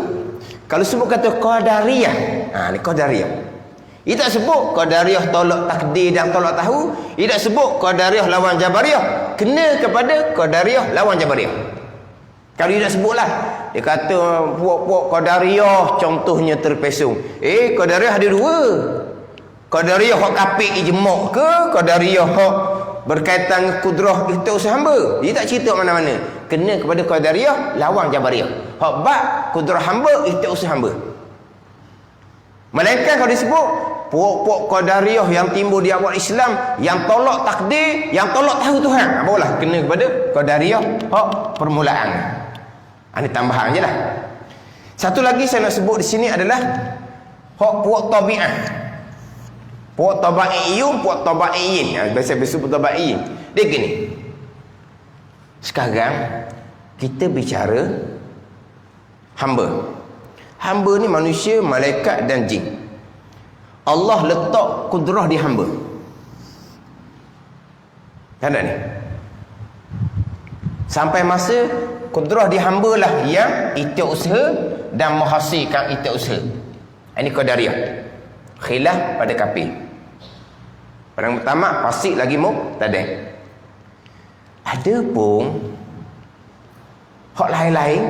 kalau sebut kata Qadariyah, ni Qadariyah. Ia tak sebut Qadariyah tolak takdir dan tolak tahu. Ia tak sebut Qadariyah lawan Jabariyah. kena kepada Qadariyah lawan Jabariyah. Kalau dia nak sebutlah, dia kata puak-puak Qadariyah contohnya terpesong. Qadariyah ada dua. Qadariyah hak kapik ijma' ke Qadariyah hak berkaitan dengan kudrah kita usaha hamba. Dia tak cerita mana-mana. Kena kepada Qadariyah lawan Jabariyah. Hak bab kudrah hamba kita usaha hamba. Melainkan kalau disebut puak-puak Qadariyah yang timbul di awal Islam, yang tolak takdir, yang tolak tahu Tuhan, barulah kena kepada Qadariyah hak permulaan. Ini tambahan je lah. Satu lagi saya nak sebut di sini adalah hak puak tabi'ah. Puak tabi'iyun, puak tabi'iyin. Biasa disebut tabi'iyin. Dia gini. Sekarang kita bicara hamba. Hamba ni manusia, malaikat dan jin. Allah letak kudrah di hamba. Kan tak ni? Sampai masa kudrah di hamba lah yang ikhtiar usaha dan menghasilkan ikhtiar usaha. Ini Qadariyah. Khilaf pada kafir. Yang pertama fasik lagi muqtadi'. Ada pun hak lain-lain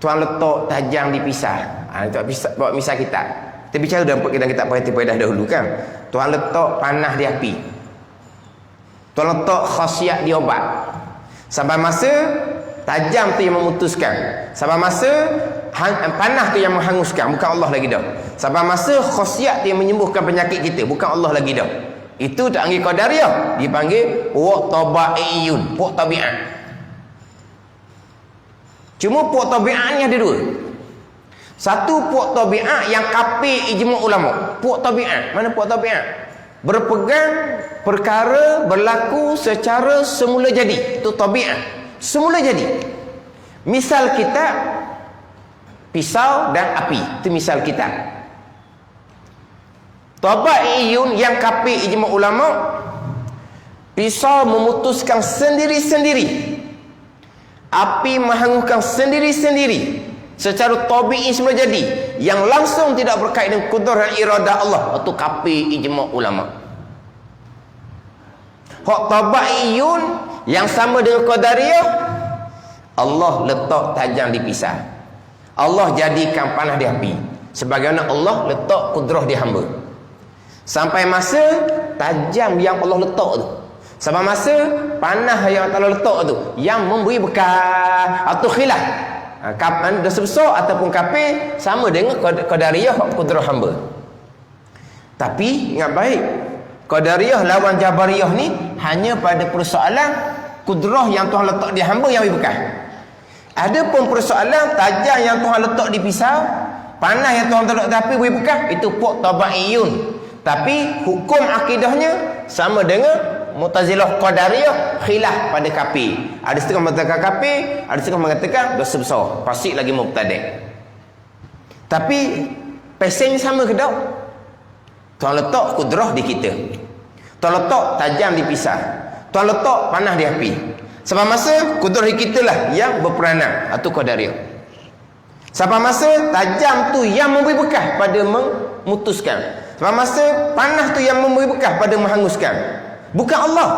Tuan letak tajam dipisah. Tuan pisah, buat misal kita. Kita bicara dalam kita pada dahulu kan. Tuan letak panah di api. Tuan letak khasiat di obat. Sampai masa tajam tu yang memutuskan. Sampai masa panah tu yang menghanguskan, bukan Allah lagi dah. Sampai masa khasiat tu yang menyembuhkan penyakit kita, bukan Allah lagi dah. Itu tak panggil Qadariyah, dipanggil puak tabi'iyun, puak tabi'ah. Cuma puak tabi'ah ni ada dua. Satu puak tabi'ah yang kafir ijma' ulama. Puak tabi'ah, mana puak tabi'ah? Berpegang perkara berlaku secara semula jadi. Itu tabi'ah, semula jadi. Misal kita pisau dan api, itu misal kita. Tabi'iyun yang kafir ijma' ulama, pisau memutuskan sendiri-sendiri, api menghanguskan sendiri-sendiri secara tabi'i semula jadi, yang langsung tidak berkait dengan kudrah dan iradah Allah. Itu kafir ijma' ulama. Hak tabi'iyun yang sama dengan Qadariyah, Allah letak tajam dipisah. Allah jadikan panah di api, sebagaimana Allah letak kudrah di hamba. Sampai masa tajam yang Allah letak tu, sampai masa panah yang Allah letak tu yang memberi bekas atau khilaf, dosa besar ataupun kafir, sama dengan Qadariyah kudrah hamba. Tapi ingat baik, Qadariyah lawan Jabariyah ni hanya pada persoalan kudrah yang Tuhan letak di hamba yang memberi bekas. Ada pun persoalan tajam yang Tuhan letak di pisau, panah yang Tuhan letak di api beri bekas, itu puak tabi'iyun. Tapi hukum akidahnya sama dengan Mu'tazilah Qadariyah, khilaf pada kafir. Ada setengah mengatakan kafir, ada setengah mengatakan dosa besar, fasik lagi mubtadi'. Tapi pesen sama ke tak? Tuhan letak kudrah di kita, Tuhan letak tajam di pisau, Tuhan letak panah di api. Sampai masa kudrah di kita lah yang berperanan, atau Qadariyah. Sampai masa tajam tu yang memberi bekas pada memutuskan. Sampai masa panah tu yang memberi bekas pada menghanguskan, bukan Allah.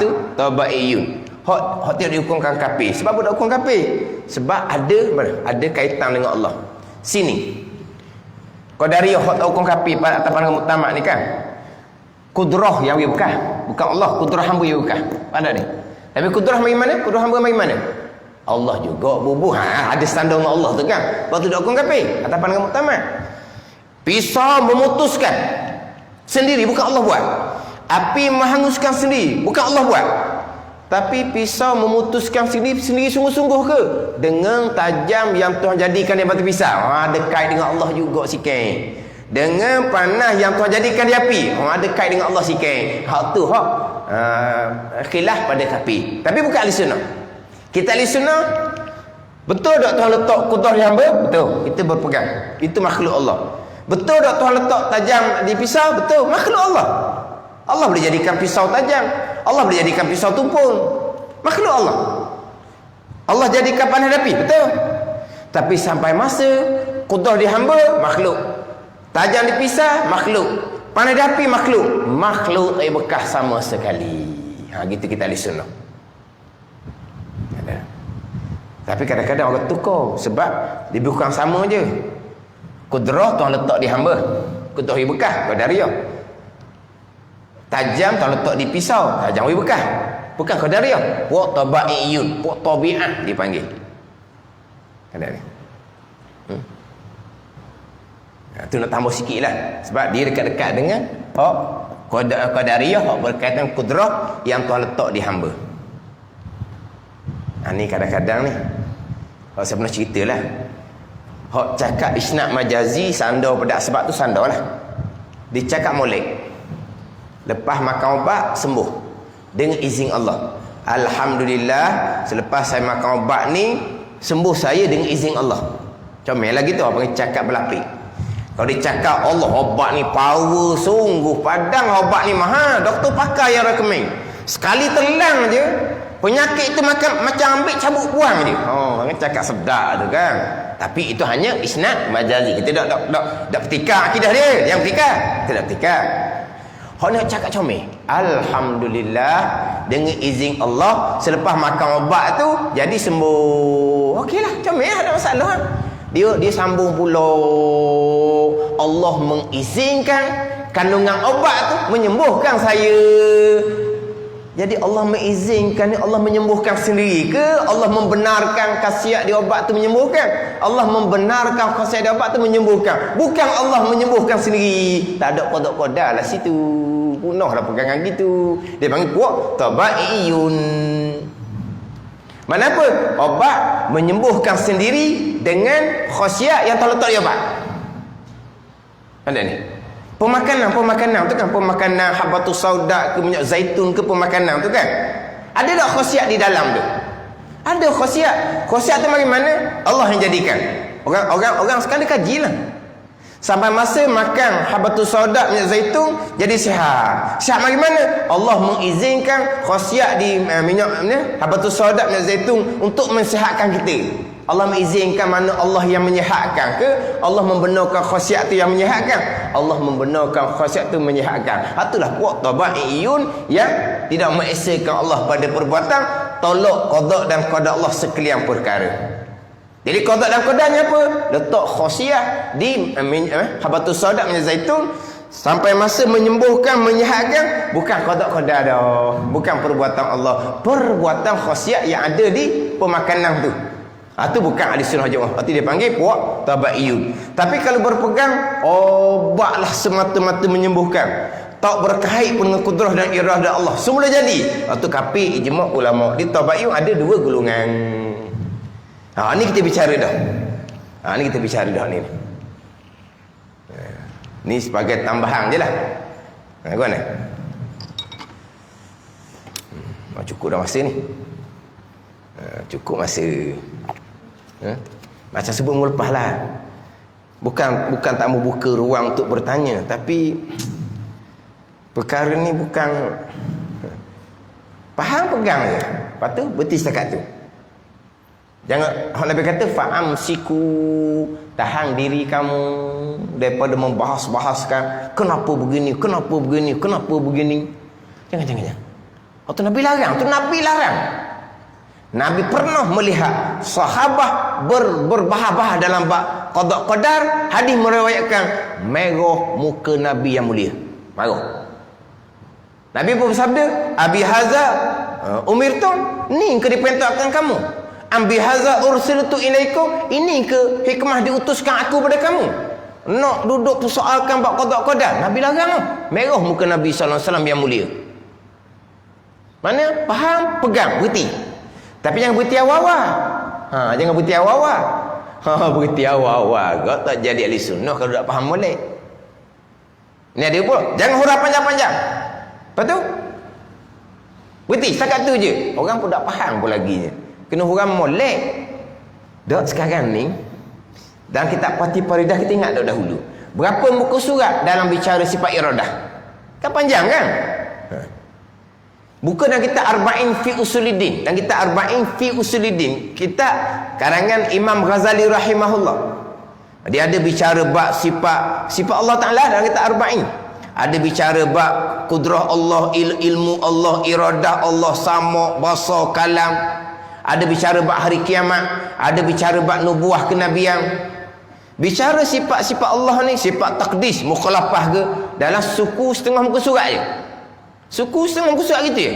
Tu tabi'iyun. Hak tidak dihukumkan kafir. Sebab apa tak hukum kafir? Sebab ada kaitan dengan Allah. Sini Qadariyah hak tak hukum kafir pada atas pandangan muktamad ni kan. Kudrah yang beri bekas, bukan Allah. Kudrah hamba yang beri bekas. Ada ni. Tapi kudrah bagi mana? Kudrah hamba bagi mana? Allah juga bubuh. Ada standar dengan Allah tu kan. Lepas tu tak hukum kafir atas pandangan muktamad. Pisau memutuskan sendiri, bukan Allah buat. Api menghanguskan sendiri, bukan Allah buat. Tapi pisau memutuskan sendiri sungguh-sungguh ke? Dengan tajam yang Tuhan jadikan di batu pisau. Ada kait dengan Allah juga sikit. Dengan panah yang Tuhan jadikan di api, ada kait dengan Allah sikit. Hak tu hak khilaf pada kafir. Tapi bukan ahli sunnah. Kita ahli sunnah, betul tak Tuhan letak kudrah di hamba? Betul. Kita berpegang. Itu makhluk Allah. Betul tak Tuhan letak tajam di pisau? Betul. Makhluk Allah. Allah boleh jadikan pisau tajam, Allah boleh jadikan pisau tumpul. Makhluk Allah. Allah jadikan panah di api. Betul. Tapi sampai masa kudrah di hamba, makhluk. Tajam di pisau, makhluk. Panah di api, makhluk. Makhluk bekas sama sekali. Gitu kita ahli sunnah. Ada. Tapi kadang-kadang orang tukar sebab dia bukan sama je. Kudrah Tuhan letak di hamba. Kudrah bekah qadariyah. Tajam Tuhan letak di pisau, tajam bekah. Bukan qadariyah. Wa tabaiyun, wa tabi'ah dipanggil. Ada ni. Itu nak tambah sikit lah sebab dia dekat-dekat dengan qadariyah berkaitan kudrah yang Tuhan letak di hamba. Ni kadang-kadang ni saya pernah ceritalah hak cakap isnad majazi sandar pada sebab tu sandar lah. Dia cakap molek lepas makan ubat sembuh dengan izin Allah. Alhamdulillah selepas saya makan ubat ni sembuh saya dengan izin Allah. Comel lagi tu apa cakap berlapik. Kalau dia cakap Allah ubat ni power sungguh padang ubat ni mahal, doktor pakai yang recommend. Sekali telan je penyakit itu macam ambil cabut buang je. Cakap sedap tu kan. Tapi itu hanya isnad majazi. Kita tak petika akidah dia. Yang petika kita tak petika. Hak nak cakap comel. Alhamdulillah dengan izin Allah selepas makan ubat tu jadi sembuh. Okeylah, comel tak ada masalah. Dia sambung pula Allah mengizinkan kandungan obat tu menyembuhkan saya. Jadi Allah mengizinkan ni, Allah menyembuhkan sendiri ke? Allah membenarkan khasiat di obat tu menyembuhkan? Allah membenarkan khasiat di obat tu menyembuhkan. Bukan Allah menyembuhkan sendiri. Tak ada kodok-kodok lah situ. Punah lah pegangan gitu. Dia panggil puak tabaiyun. Mana apa? Obat menyembuhkan sendiri dengan khasiat yang terletak di obat. Ada ni. Pemakanan tu kan, pemakanan habatus sauda ke minyak zaitun ke pemakanan tu kan. Ada tak khasiat di dalam tu? Ada khasiat. Khasiat tu bagaimana? Allah yang jadikan. Orang sekarang dia kajilah. Sampai masa makan habatus sauda minyak zaitun jadi sihat. Sihat bagaimana? Allah mengizinkan khasiat di minyak habatus sauda minyak zaitun untuk mensihatkan kita. Allah mengizinkan mana Allah yang menyihatkan ke? Allah membenarkan khasiat tu yang menyihatkan? Allah membenarkan khasiat tu menyihatkan. Itulah puak tabaiyun yang tidak mengesahkan Allah pada perbuatan, tolak qada dan qada Allah sekalian perkara. Jadi qada dan qadanya apa? Letak khasiat di habatus sauda minyak zaitun sampai masa menyembuhkan, menyihatkan, bukan qada dah. Bukan perbuatan Allah, perbuatan khasiat yang ada di pemakanan tu. Itu bukan ahli sunnah jemaah. Itu dia panggil puak tabaiyun. Tapi kalau berpegang obatlah semata-mata menyembuhkan, tak berkait pun dengan kudrah dan iradah Allah, semula jadi. Itu kafir ijma' ulama. Di tabaiyun ada dua golongan. Ni kita bicara dah. Ni kita bicara dah ni. Ni sebagai tambahan je lah. Kawan cukup dah masa ni. Cukup masa. Macam sebelum lepas lah. Bukan tak mau buka ruang untuk bertanya, tapi perkara ni bukan faham pegang je. Lepas tu berhenti setakat tu. Jangan Nabi kata fa'amsiku, tahan diri kamu daripada membahas-bahaskan kenapa begini. Jangan. Itu Nabi larang, Nabi pernah melihat sahabat berbahas-bahas dalam bab qada qadar. Hadis meriwayatkan merah muka Nabi yang mulia. Marah. Nabi pun bersabda, Abi Haza umirtu, ni ke diperintahkan kamu. Abi Haza ursiltu ilaikum, ini ke hikmah diutuskan aku pada kamu. Nak duduk persoalkan bab qada qadar. Nabi larang. Merah muka Nabi sallallahu alaihi wasallam yang mulia. Mana? Faham? Pegang, berhenti. Tapi jangan berhenti awal-awal. Jangan berhenti awal-awal. Berhenti awal-awal. Kau tak jadi ahli sunnah kalau tak faham molek. Ni ada pula. Jangan huraf panjang-panjang. Lepas tu berhenti setakat tu je. Orang pun tak faham pun lagi. Kena huraf molek. Dok sekarang ni dalam kitab Fatih Faridah kita ingat dok dahulu. Berapa muka surat dalam bicara sifat iradah? Kan panjang kan? Bukan dalam kitab Arba'in fi Usuluddin. Dan kitab Arba'in fi Usuluddin, kitab karangan Imam Ghazali rahimahullah. Dia ada bicara bab sifat Allah Ta'ala dalam kitab Arba'in. Ada bicara bab kudrah Allah, ilmu Allah, iradah Allah, sama, basar, kalam. Ada bicara bab hari kiamat, ada bicara bab nubuah kenabian. Bicara sifat-sifat Allah ni, sifat takdis, mukhalafah ke, dalam suku setengah muka surat je. Suku setengah muka surat gitu je.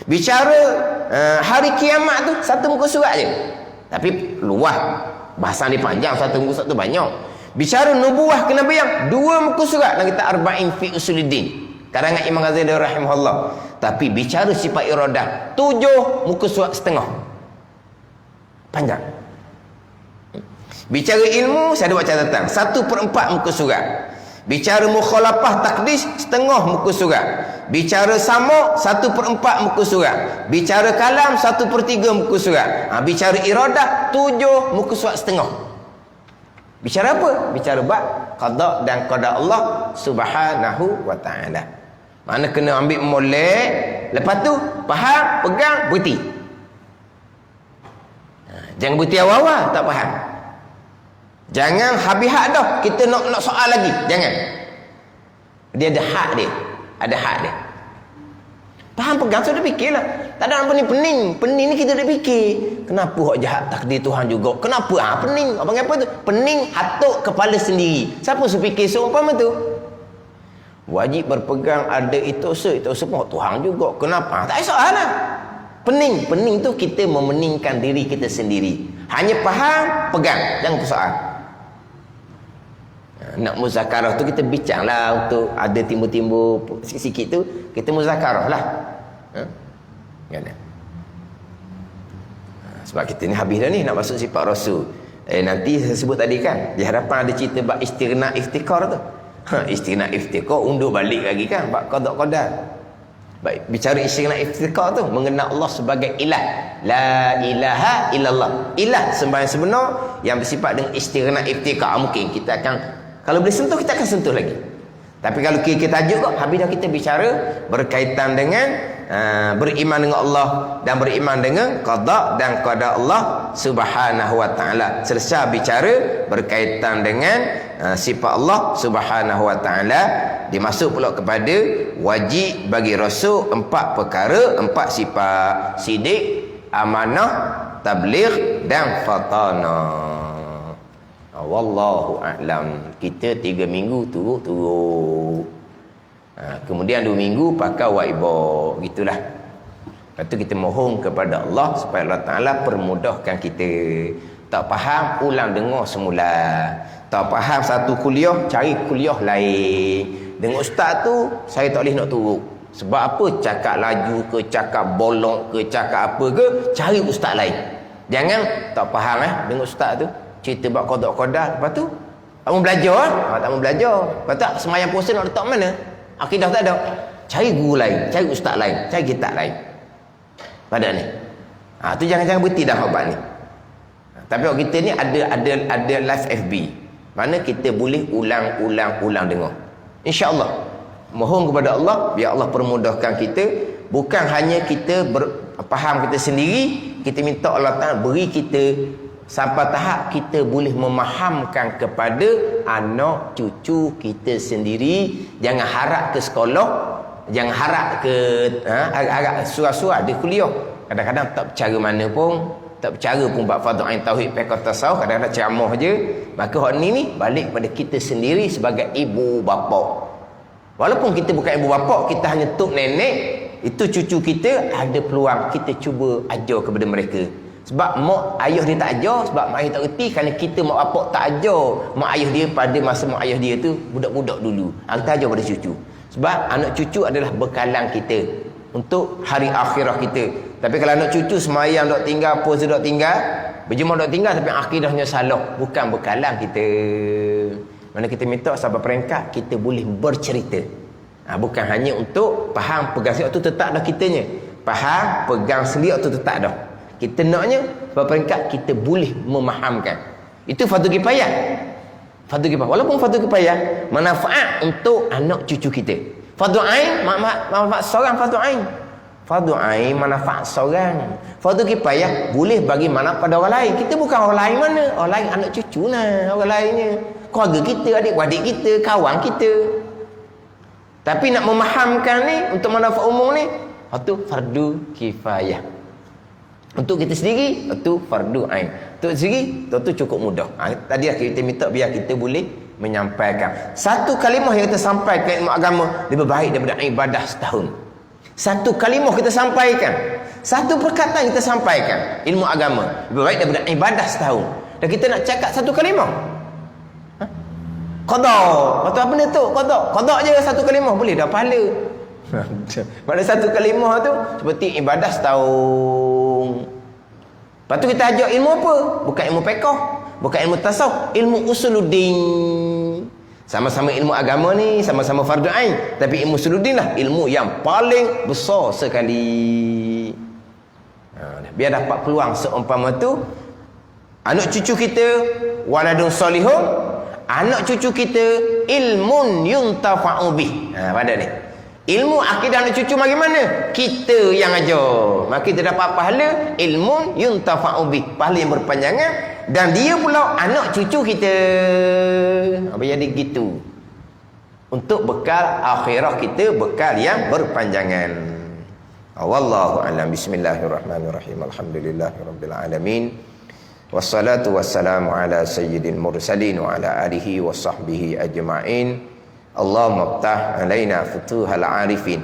Bicara hari kiamat tu satu muka surat je. Tapi luas, bahasa ni panjang, satu muka surat tu banyak. Bicara nubuah kenabian, dua muka surat dalam kitab Arba'in fi Usuluddin karangan Imam Ghazali rahimahullah. Tapi bicara sifat iradah, 7 muka surat setengah. Panjang. Bicara ilmu, saya ada buat catatan, 1/4 muka surat. Bicara mukhalafah takdis, setengah muka surat. Bicara sama, 1/4 muka surat. Bicara kalam, 1/3 muka surat. Bicara iradah, 7 muka surat setengah. Bicara apa? Bicara bab qada dan qada Allah Subhanahu wa taala. Mana kena ambil molek, lepas tu faham, pegang, berhenti. Jangan berhenti awal-awal tak faham. Jangan habis hak dah kita nak soal lagi. Jangan. Dia ada hak dia. Ada hak dia. Faham, pegang, sudah fikirlah. Tak ada apa ni pening. Pening ni kita dah fikir. Kenapa hak jahat takdir Tuhan juga? Kenapa? Pening. Apa apa tu? Pening hatuk kepala sendiri. Siapa suruh fikir seumpama tu? Wajib berpegang ada itu pun Tuhan juga. Kenapa? Tak ada soal lah. Pening. Pening tu kita memeningkan diri kita sendiri. Hanya faham, pegang. Jangan persoal. Nak muzakarah tu kita bincang lah, untuk ada timbul-timbul sikit-sikit tu kita muzakarah lah. Sebab kita ni habis dah ni nak masuk sifat Rasul. Nanti saya sebut tadi kan, di hadapan ada cerita bab istighna iftikar tu. Istighna iftikar undur balik lagi kan bab qada. Baik, bicara istighna iftikar tu mengenal Allah sebagai ilah. La ilaha illallah. Ilah sembahyang sebenar yang bersifat dengan istighna iftikar. Mungkin kita akan, kalau boleh sentuh kita akan sentuh lagi. Tapi kalau kita tajuk kok, habis dah kita bicara berkaitan dengan beriman dengan Allah dan beriman dengan qada dan qada Allah Subhanahu wa taala. Selesai bicara berkaitan dengan sifat Allah Subhanahu wa taala, dimasuk pula kepada wajib bagi Rasul 4 perkara, 4 sifat: sidik, amanah, tabligh dan fatanah. Wallahu a'lam. Kita 3 minggu turut-turut. Kemudian 2 minggu pakai waibo. Gitulah. Lepas tu kita mohon kepada Allah supaya Allah Ta'ala permudahkan kita. Tak faham, ulang dengar semula. Tak faham satu kuliah, cari kuliah lain. Dengan ustaz tu, saya tak boleh nak turut. Sebab apa? Cakap laju ke, cakap bolong ke, cakap apa ke, cari ustaz lain. Jangan tak faham dengan ustaz tu. Cerita bab qada-qada, lepas tu tak mau belajar tak mau belajar. Lepas tu semayang puasa nak letak mana? Akidah tak ada. Cari guru lain, cari ustaz lain, cari kitab lain. Pada ni. Tu jangan berhenti dah bab ni. Tapi kita ni ada live FB. Mana kita boleh ulang dengar. Insya-Allah. Mohon kepada Allah biar Allah permudahkan kita, bukan hanya kita faham kita sendiri, kita minta Allah Taala beri kita sampai tahap kita boleh memahamkan kepada anak cucu kita sendiri. Jangan harap ke sekolah, jangan harap ke agak surah-surah di kuliah. Kadang-kadang tak bercara mana pun, tak bercara pun bab fardhu ain tauhid fiqh tasawuf, kadang-kadang ceramah je. Maka hak ni balik pada kita sendiri sebagai ibu bapa. Walaupun kita bukan ibu bapa, kita hanya tok nenek, itu cucu kita, ada peluang kita cuba ajar kepada mereka. Sebab mak ayah dia tak ajar, sebab mak ayah tak reti, kerana kita mak bapak tak ajar mak ayah dia pada masa mak ayah dia tu budak-budak dulu. Kita ajar pada cucu. Sebab anak cucu adalah bekalan kita untuk hari akhirah kita. Tapi kalau anak cucu semayang dok tinggal, puasa dok tinggal, berjemaah dok tinggal, tapi akidahnya salah, bukan bekalan kita. Mana kita minta sampai peringkat kita boleh bercerita. Bukan hanya untuk faham pegang sendiri tu tetap dah kitanya. Faham pegang sendiri tu tetap dah. Kita naknya pada peringkat kita boleh memahamkan. Itu fardu kifayah. Fardu kifayah. Walaupun fardu kifayah manfaat untuk anak cucu kita. Fardu ain manfaat seorang, fardu ain. Fardu ain manfaat seorang. Fardu kifayah boleh bagi manfaat pada orang lain. Kita bukan orang lain mana? Orang lain anak cucu lah, orang lainnya. Keluarga kita, adik-adik kita, kawan kita. Tapi nak memahamkan ni untuk manfaat umum ni, itu fardu kifayah. Untuk kita sendiri, itu fardu ain. Untuk sendiri, itu cukup mudah. Tadi kita minta biar kita boleh menyampaikan. Satu kalimah yang kita sampaikan ilmu agama lebih baik daripada ibadah setahun. Satu kalimah kita sampaikan, satu perkataan kita sampaikan ilmu agama lebih baik daripada ibadah setahun. Dan kita nak cakap satu kalimah. Qada. Kata apa ni tu? Qada. Qada je satu kalimah boleh dah pahala. Pada satu kalimah tu seperti ibadah setahun. Lepas tu kita ajar ilmu apa? Bukan ilmu fiqh, bukan ilmu tasawuf, ilmu usuluddin. Sama-sama ilmu agama ni, sama-sama fardu ain, tapi ilmu usuluddin lah ilmu yang paling besar sekali. Biar dapat peluang seumpama tu, anak cucu kita waladun salihun, anak cucu kita ilmun yuntafa'u bih. Pada ni ilmu akidah anak cucu bagaimana? Kita yang ajar. Maka kita dapat pahala ilmun yuntafa'u bih, pahala yang berpanjangan, dan dia pula anak cucu kita. Apa jadi gitu? Untuk bekal akhirah kita, bekal yang berpanjangan. Wallahu a'lam. Bismillahirrahmanirrahim. Alhamdulillahirabbil alamin. Wassalatu wassalamu ala sayyidil mursalin wa ala alihi wa sahbihi ajma'in. Allahumma ftah alaina futuhal arifin.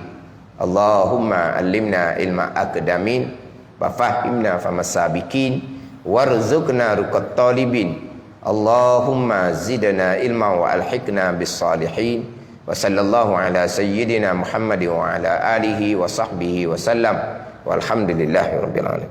Allahumma allimna ilma akdamin wa fahimna famasabikin warzuqna ruqat talibin. Allahumma zidna ilma wa alhiqna bis salihin. Wa sallallahu ala sayyidina Muhammad wa ala alihi wa sahbihi wa sallam. Walhamdulillahi rabbil alamin.